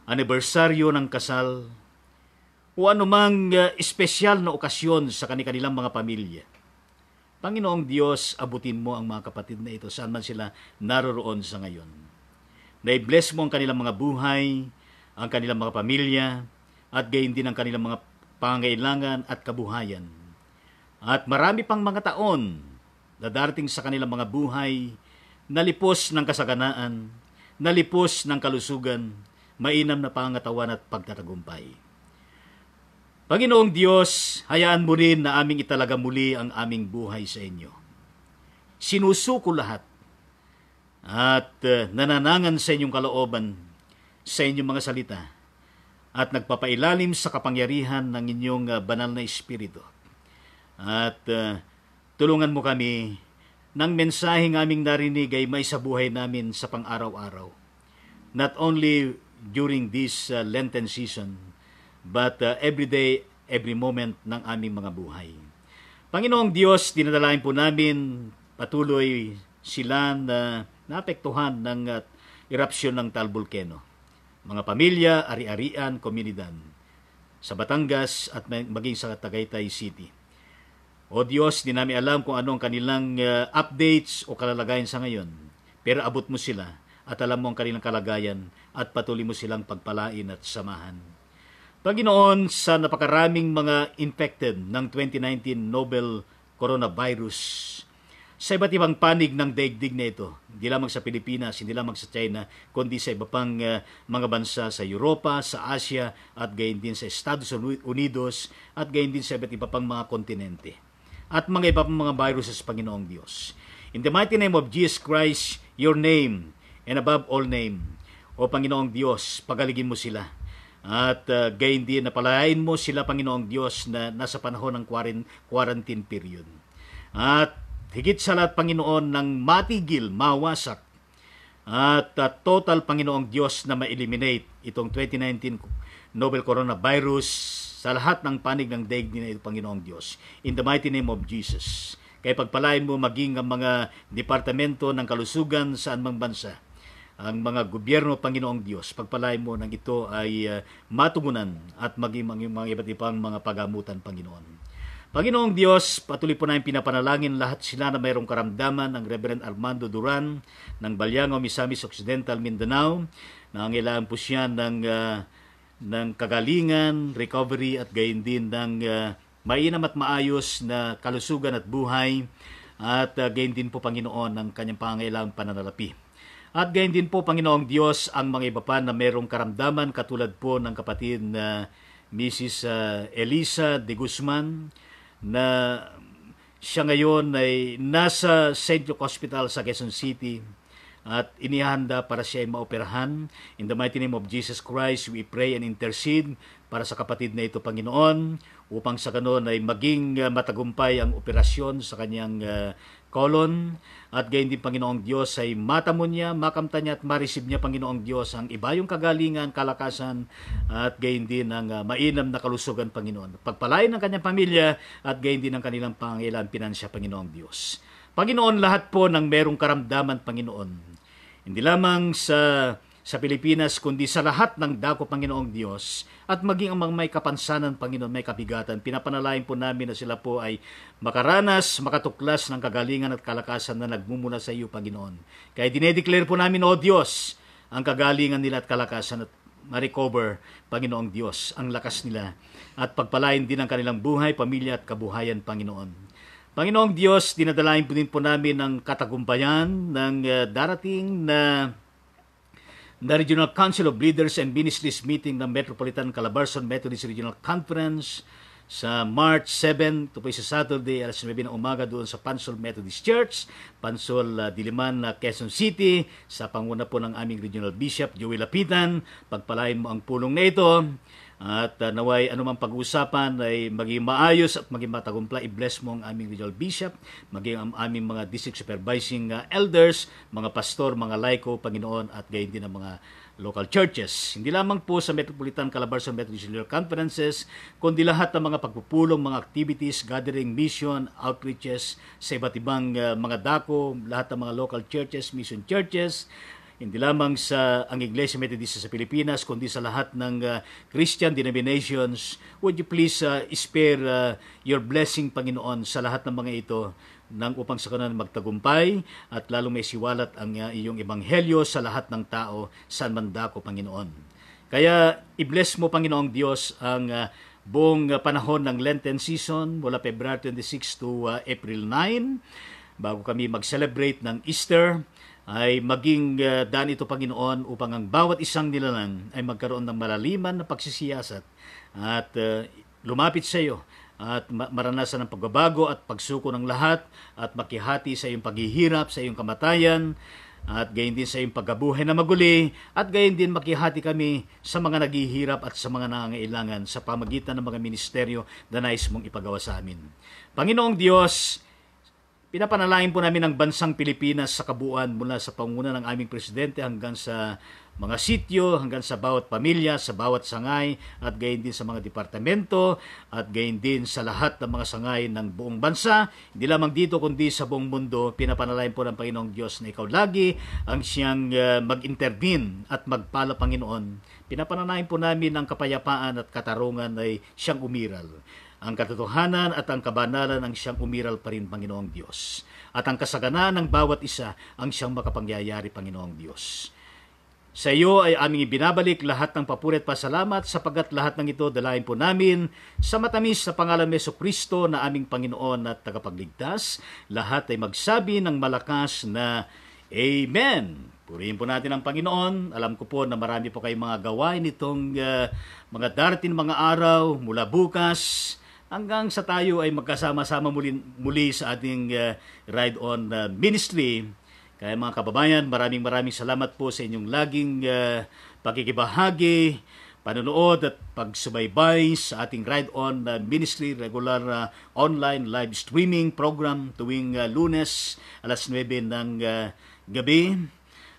anibersaryo ng kasal, o anumang espesyal na okasyon sa kanilang mga pamilya. Panginoong Diyos, abutin mo ang mga kapatid na ito saan man sila naroroon sa ngayon. Na-bless mo ang kanilang mga buhay, ang kanilang mga pamilya, at gayon din ang kanilang mga pangangailangan at kabuhayan. At marami pang mga taon na darating sa kanilang mga buhay, nalipos ng kasaganaan, nalipos ng kalusugan, mainam na pangatawan at pagtatagumpay. Panginoong Diyos, hayaan mo rin na aming italaga muli ang aming buhay sa inyo. Sinusuko lahat at nananangan sa inyong kalooban, sa inyong mga salita, at nagpapailalim sa kapangyarihan ng inyong banal na Espiritu. At tulungan mo kami ng mensaheng aming narinig ay may sa buhay namin sa pang-araw-araw. Not only during this Lenten season, but every day, every moment ng aming mga buhay. Panginoong Diyos, dinadalain po namin patuloy sila na naapektuhan ng erupsyon ng Taal Volcano. Mga pamilya, ari-arian, komunidad sa Batangas at maging sa Tagaytay City. O Diyos, di namin alam kung ano ang kanilang updates o kalalagayan sa ngayon. Pero abot mo sila at alam mo ang kanilang kalagayan at patuloy mo silang pagpalain at samahan. Panginoon, sa napakaraming mga infected ng 2019 novel coronavirus, sa iba't ibang panig ng daigdig na ito, hindi lamang sa Pilipinas, hindi lamang sa China, kundi sa iba pang mga bansa sa Europa, sa Asia, at gayon din sa Estados Unidos, at gayon din sa iba't iba pang mga kontinente. At mga iba pang mga viruses, Panginoong Diyos. In the mighty name of Jesus Christ, your name, and above all name, O Panginoong Diyos, pagaligin mo sila. At gayon din, napalayain mo sila, Panginoong Diyos, na nasa panahon ng quarantine period. At higit sa lahat, Panginoon, ng matigil, mawasak, at total, Panginoong Diyos, na ma-eliminate itong 2019 novel coronavirus sa lahat ng panig ng daigdig na ito, Panginoong Diyos. In the mighty name of Jesus. Kaya pagpalain mo maging ang mga departamento ng kalusugan sa anumang bansa, ang mga gobyerno, Panginoong Diyos, pagpalain mo nang ito ay matugunan at maging mga iba't ibang mga pagamutan, Panginoon. Panginoong Diyos, patuloy po namin pinapanalangin lahat sila na mayroong karamdaman, ng Reverend Armando Duran ng Balyangaw, Misamis Occidental, Mindanao. Nangangailangan po siya ng kagalingan, recovery at gayon din ng mainam at maayos na kalusugan at buhay at gayon din po, Panginoon, ang kanyang pangangailangang pananalapi. At gayon din po, Panginoong Diyos, ang mga iba pa na mayroong karamdaman katulad po ng kapatid na Mrs. Elisa de Guzman na siya ngayon ay nasa St. Luke Hospital sa Quezon City at inihanda para siya ay maoperahan. In the mighty name of Jesus Christ, we pray and intercede para sa kapatid na ito, Panginoon, upang sa ganon ay maging matagumpay ang operasyon sa kanyang colon. At gayon din, Panginoong Diyos, ay matamo niya, makamta niya at ma-receive niya, Panginoong Diyos, ang ibayong kagalingan, kalakasan at gayon din ang mainam na kalusugan, Panginoon. Pagpalain ng kanyang pamilya at gayon din ang kanilang pangangailangan pinansya, Panginoong Diyos. Panginoon, lahat po ng merong karamdaman, Panginoon, hindi lamang sa sa Pilipinas, kundi sa lahat ng dako, Panginoong Diyos, at maging ang mga may kapansanan, Panginoon, may kabigatan. Pinapanalangin po namin na sila po ay makaranas, makatuklas ng kagalingan at kalakasan na nagmumula sa iyo, Panginoon. Kaya dinedeclare po namin, O Diyos, ang kagalingan nila at kalakasan at ma-recover, Panginoong Diyos, ang lakas nila at pagpalain din ang kanilang buhay, pamilya at kabuhayan, Panginoon. Panginoong Diyos, dinadalain po din po namin ang katagumpayan ng darating na Regional Council of Leaders and Ministries meeting ng Metropolitan Calabarzon Methodist Regional Conference sa March 7, ito po sa Saturday, alas 9 ng umaga doon sa Pansol Methodist Church, Pansol, Diliman, Quezon City, sa panguna po ng aming Regional Bishop, Joey Lapitan. Pagpalain mo ang pulong na ito. At naway anumang pag-uusapan ay maging maayos at maging matagumpay. I-bless mo ang aming regional bishop, maging ang aming mga district supervising elders, mga pastor, mga laiko, Panginoon, at gayon din ang mga local churches. Hindi lamang po sa Metropolitan Calabarzon Methodist Regional Conferences, kundi lahat ng mga pagpupulong, mga activities, gathering, mission, outreaches sa iba't ibang mga dako, lahat ng mga local churches, mission churches, hindi lamang sa ang Iglesia Methodista sa Pilipinas, kundi sa lahat ng Christian denominations. Would you please spare your blessing, Panginoon, sa lahat ng mga ito nang upang sa kanan magtagumpay at lalong may siwalat ang iyong ebanghelyo sa lahat ng tao saan man dako, Panginoon. Kaya i-bless mo, Panginoong Diyos, ang buong panahon ng Lenten season mula February 26 to April 9 bago kami mag-celebrate ng Easter, ay maging daan ito, Panginoon, upang ang bawat isang nilalang ay magkaroon ng malaliman na pagsisiyasat at lumapit sa iyo at maranasan ang pagbabago at pagsuko ng lahat at makihati sa iyong paghihirap, sa iyong kamatayan, at gayon din sa iyong pagkabuhay na maguli, at gayon din makihati kami sa mga naghihirap at sa mga nangangailangan sa pamagitan ng mga ministeryo na nais mong ipagawa sa amin. Panginoong Diyos, pinapanalangin po namin ang bansang Pilipinas sa kabuuan mula sa pangunguna ng aming presidente hanggang sa mga sityo, hanggang sa bawat pamilya, sa bawat sangay, at gayon din sa mga departamento, at gayon din sa lahat ng mga sangay ng buong bansa. Hindi lamang dito kundi sa buong mundo, pinapanalangin po ng Panginoong Diyos na ikaw lagi ang siyang mag-intervene at magpala, Panginoon. Pinapanalangin po namin ang kapayapaan at katarungan ay siyang umiral. Ang katotohanan at ang kabanalan ang siyang umiral pa rin, Panginoong Diyos. At ang kasaganaan ng bawat isa ang siyang makapangyayari, Panginoong Diyos. Sa iyo ay aming ibinabalik lahat ng papuri at pasalamat sapagat lahat ng ito dalahin po namin sa matamis na pangalan ni Jesucristo na aming Panginoon at tagapagligtas. Lahat ay magsabi ng malakas na Amen. Purihin po natin ang Panginoon. Alam ko po na marami po kayong mga gawain itong mga darating mga araw mula bukas hanggang sa tayo ay magkasama-sama muli sa ating ride-on ministry. Kaya mga kababayan, maraming salamat po sa inyong laging pakikibahagi, panonood at pagsubaybay sa ating ride-on ministry, regular online live streaming program tuwing Lunes, alas 9 ng gabi.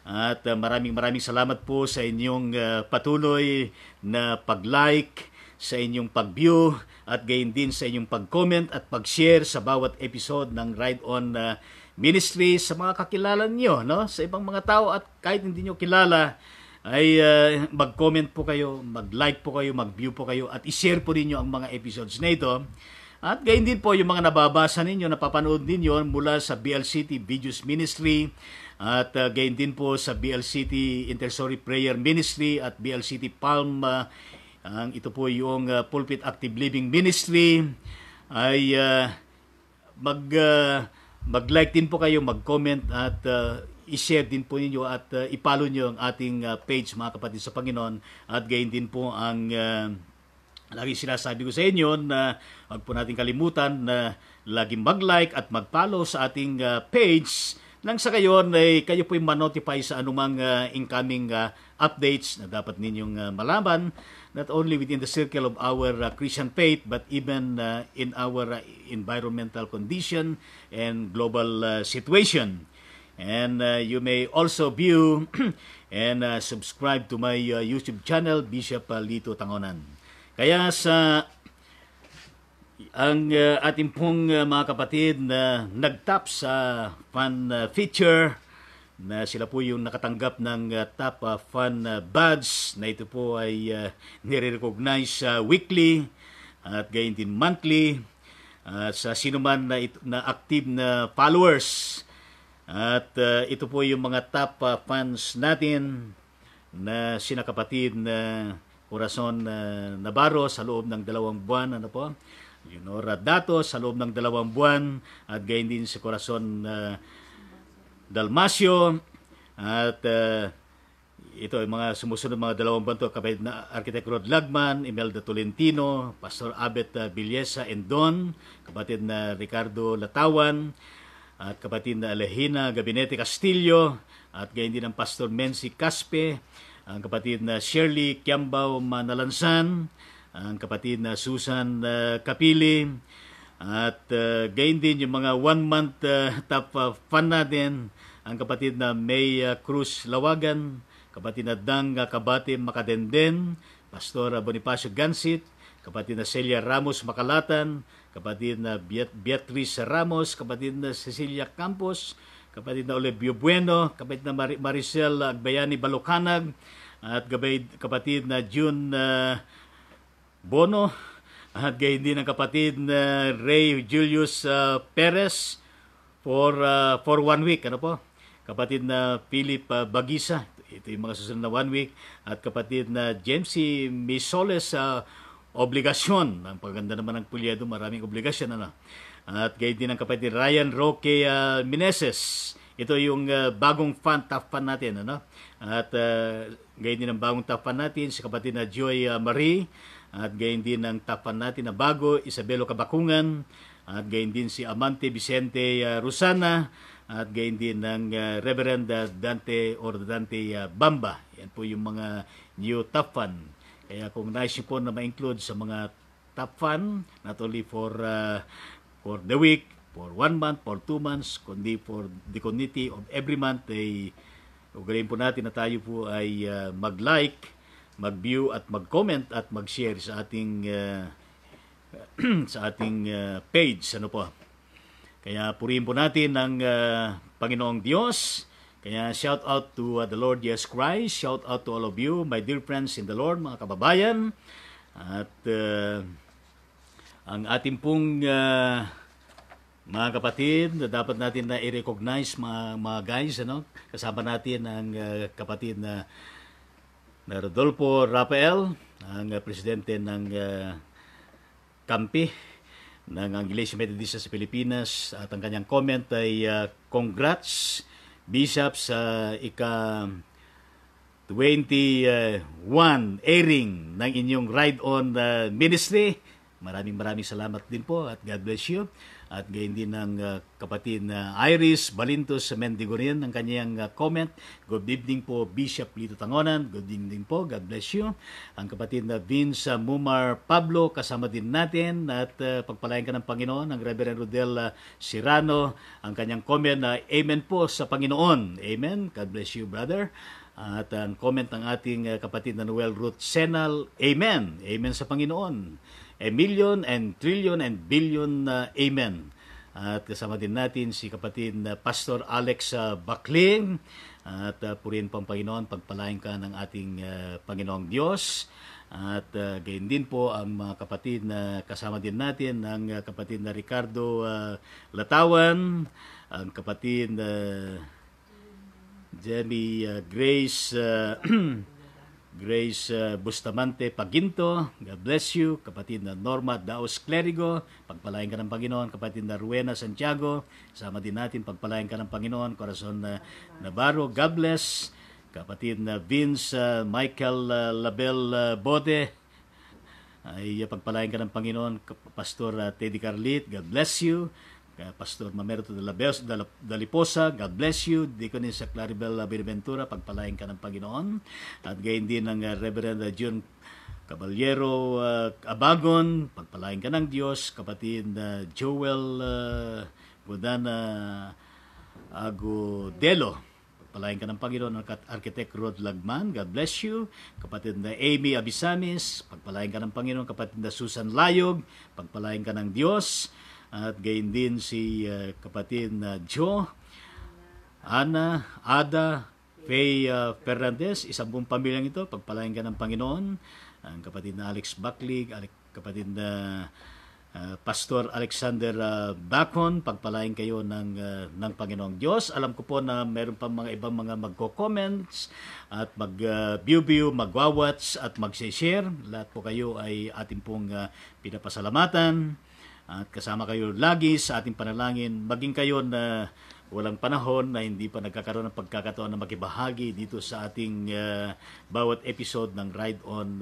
At maraming salamat po sa inyong patuloy na pag-like, sa inyong pag-view, at gayon din sa inyong pag-comment at pag-share sa bawat episode ng Ride On Ministry sa mga kakilala niyo, no? Sa ibang mga tao, at kahit hindi niyo kilala, ay mag-comment po kayo, mag-like po kayo, mag-view po kayo, at i-share po ninyo ang mga episodes na ito. At gayon din po yung mga nababasa ninyo, napapanood ninyo mula sa BLCT Videos Ministry, at gayon din po sa BLCT Intercessory Prayer Ministry at BLCT Palm. Ito po yung Pulpit Active Living Ministry. Ay mag-like din po kayo, mag-comment, at i-share din po ninyo at ipalo nyo ang ating page, mga kapatid sa Panginoon. At gayon din po ang lagi sinasabi ko sa inyo na wag po natin kalimutan na laging mag-like at mag-follow sa ating page nang sa gayon ay kayo po'y ma-notify sa anumang incoming updates na dapat ninyong malaman, not only within the circle of our Christian faith but even in our environmental condition and global situation. And you may also view and subscribe to my YouTube channel, Bishop Lito Tangonan. Kaya sa ang ating pong mga kapatid na nagtap sa fan feature na sila po yung nakatanggap ng top fan badge na ito po ay nire-recognize weekly at gayon din monthly sa sinuman na active na followers. At ito po yung mga top fans natin na sina kapatid na Corazon Navarro sa loob ng 2 buwan, ano po, Leonora Dato sa loob ng 2 buwan, at gayon din si Corazon Dalmasio, at ito ay mga sumusunod mga 2 buwan to, kapatid na Architect Rod Lagman, Imelda Tolentino, Pastor Abet Villesa Endon, kapatid na Ricardo Latawan, at kapatid na Alejina Gabinete Castillo, at gayon din ang Pastor Mency Caspe, ang kapatid na Shirley Kiambao Manalansan, ang kapatid na Susan Kapili, at gayon din yung mga 1-month top fan natin, ang kapatid na May Cruz Lawagan, kapatid na Dang Kabate Makadenden, Pastor Bonifacio Gansit, kapatid na Celia Ramos Makalatan, kapatid na Beatrice Ramos, kapatid na Cecilia Campos, kapatid na Olivio Bueno, kapatid na Maricel Agbayani Balocanag, at kapatid na June Bono, at gayon din ang kapatid na Ray Julius Perez for 1 week, ano po, kapatid na Philip Bagisa, ito yung mga susunod na 1 week, at kapatid na James C. Misoles obligasyon. Ang paganda naman ng pulyado, maraming obligasyon, ano. At gayon din ang kapatid Ryan Roque Meneses. Ito yung bagong top fan natin, ano. At gayon din ang bagong top fan natin si kapatid na Joy Marie, at gayon din ang top fan natin na bago, Isabelo Kabakungan, at gayon din si Amante Vicente Rosana, at gayon din ng Reverend Dante Bamba. Yan po yung mga new top fan. Kaya kung nais po na ma-include sa mga top fan, not only for the week, for 1 month, for 2 months, kundi for the community of every month, ay ugaliin po natin na tayo po ay mag-like, mag-view at mag-comment at mag-share sa ating page, ano po. Kaya purihin po natin ang Panginoong Diyos. Kaya shout out to the Lord Jesus Christ. Shout out to all of you, my dear friends in the Lord, mga kababayan. At ang ating pong mga kapatid na dapat natin na i-recognize, mga guys, ano? Kasama natin ang kapatid na Rodolfo Rafael, ang presidente ng Kampi ng Iglesia Metodista sa Pilipinas, at ang kanyang comment ay congrats Bishop sa ika-21 airing ng inyong Ride-On Ministry. Maraming salamat din po at God bless you. At gayon din ng kapatid na Iris Balintos Mendigorin ang kanyang comment. Good evening po Bishop Lito Tangonan. Good evening po. God bless you. Ang kapatid na Vince Mumar Pablo kasama din natin, at pagpalain ka ng Panginoon. Ang Reverend Rodel Sirano ang kanyang comment na Amen po sa Panginoon. Amen. God bless you, brother. At ang comment ng ating kapatid na Noel Ruth Senal, Amen. Amen sa Panginoon. A million and trillion and billion, amen. At kasama din natin si kapatid na Pastor Alex Bacling. At purihin po ang Panginoon, pagpalain ka ng ating Panginoong Diyos. At gayon din po ang mga kapatid na kasama din natin, ang kapatid na Ricardo Latawan, ang kapatid na Jenny Grace Bustamante Paginto, God bless you. Kapatid na Norma Daos Clerigo, pagpalain ka ng Panginoon. Kapatid na Ruena Santiago, kasama din natin, pagpalain ka ng Panginoon. Corazon Navarro, God bless. Kapatid na Vince Michael Label Bote, ay pagpalain ka ng Panginoon. Pastor Teddy Carlit, God bless you. Pastor Mamerto de la Liposa, God bless you. Deaconess Claribel Benaventura, pagpalain ka ng Panginoon. At gayon din ng Reverend John Caballero Abagon, pagpalain ka ng Diyos. Kapatid Joel Godana Agudelo, pagpalain ka ng Panginoon. Architect Rod Lagman, God bless you. Kapatid na Amy Abisamis, pagpalain ka ng Panginoon. Kapatid na Susan Layog, pagpalain ka ng Diyos. At gayon din si kapatid na Joe Ana, Ada, Faye Fernandez, isang buong pamilyang ito, pagpalain ka ng Panginoon. Ang kapatid na Alex Buckley, kapatid na Pastor Alexander Bacon, pagpalain kayo ng Panginoong Diyos. Alam ko po na meron pa mga ibang mga magko-comments at mag-view, magwa-watch at mag-share. Lahat po kayo ay ating pong pinapasalamatan at kasama kayo lagi sa ating panalangin. Maging kayo na walang panahon na hindi pa nagkakaroon ng pagkakataon na makibahagi dito sa ating bawat episode ng Ride On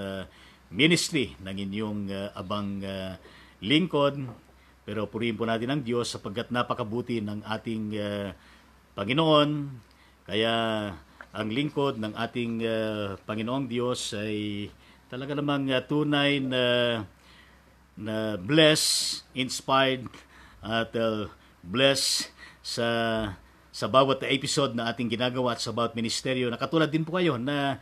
Ministry ng inyong abang lingkod. Pero purihin po natin ang Diyos sapagkat napakabuti ng ating Panginoon. Kaya ang lingkod ng ating Panginoong Diyos ay talaga namang tunay na bless, inspired at bless sa bawat episode na ating ginagawa at sa bawat ministeryo. Nakatulad din po kayo na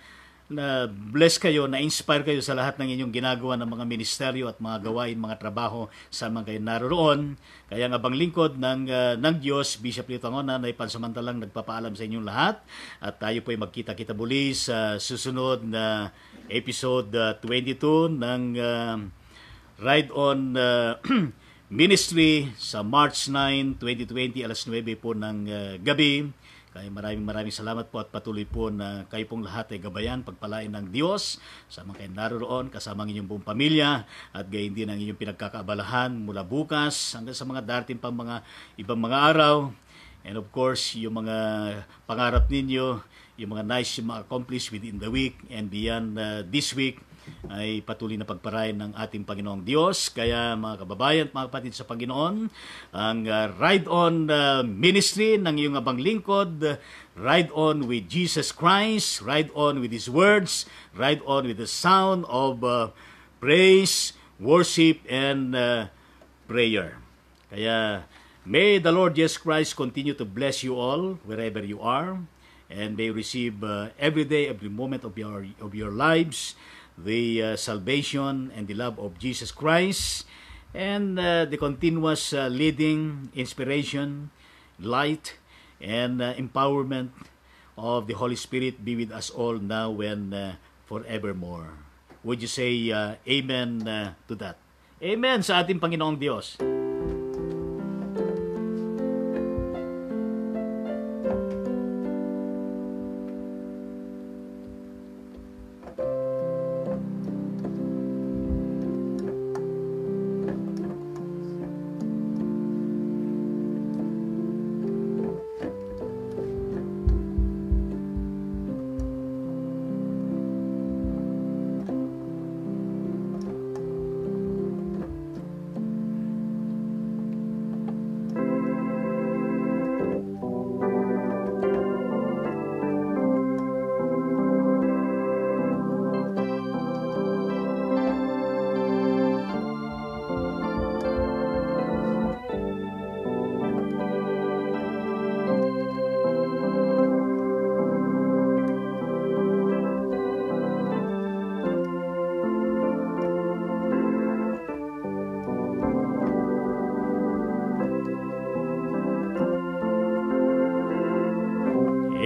bless kayo, na inspire kayo sa lahat ng inyong ginagawa ng mga ministeryo at mga gawain, mga trabaho sa mga kayo naroon. Kaya ang abang lingkod ng Diyos, Bishop Lito Angonan, ay pansamantalang nagpapaalam sa inyong lahat. At tayo po ay magkita-kita muli sa susunod na episode 22 ng Ride On Ministry sa March 9, 2020, alas 9 po ng gabi. Kaya maraming salamat po at patuloy po na kayo pong lahat ay gabayan, pagpalain ng Diyos sa mga kayo naroon, kasama ang inyong buong pamilya at gayon din ang inyong pinagkakaabalahan mula bukas hanggang sa mga darating pang mga ibang mga araw. And of course, yung mga pangarap ninyo, yung mga nice yung ma-accomplish within the week and beyond this week, ay patuloy na pagparayan ng ating Panginoong Diyos. Kaya mga kababayan at mga kapatid sa Panginoon, ang Ride On Ministry ng iyong abang lingkod, Ride On with Jesus Christ, Ride On with His words, Ride On with the sound of praise, worship, and prayer. Kaya may the Lord Jesus Christ continue to bless you all wherever you are, and may receive every day, every moment of your lives, the salvation and the love of Jesus Christ, and the continuous leading, inspiration, light, and empowerment of the Holy Spirit be with us all now and forevermore. Would you say amen to that? Amen sa ating Panginoong Diyos.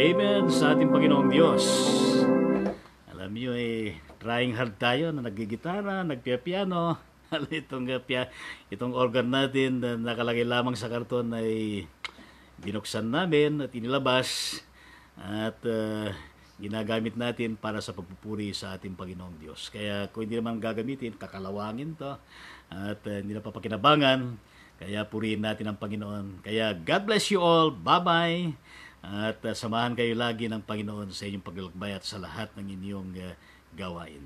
Amen sa ating Panginoong Diyos. Alam niyo trying hard tayo na naggigitara, nagpiapiano. Itong organ natin na nakalagay lamang sa karton ay binuksan namin at inilabas at ginagamit natin para sa pagpupuri sa ating Panginoong Diyos. Kaya kung hindi naman gagamitin, kakalawangin to at hindi na papakinabangan. Kaya purihin natin ang Panginoon. Kaya God bless you all. Bye-bye. At samahan kayo lagi ng Panginoon sa inyong paglalakbay at sa lahat ng inyong gawain.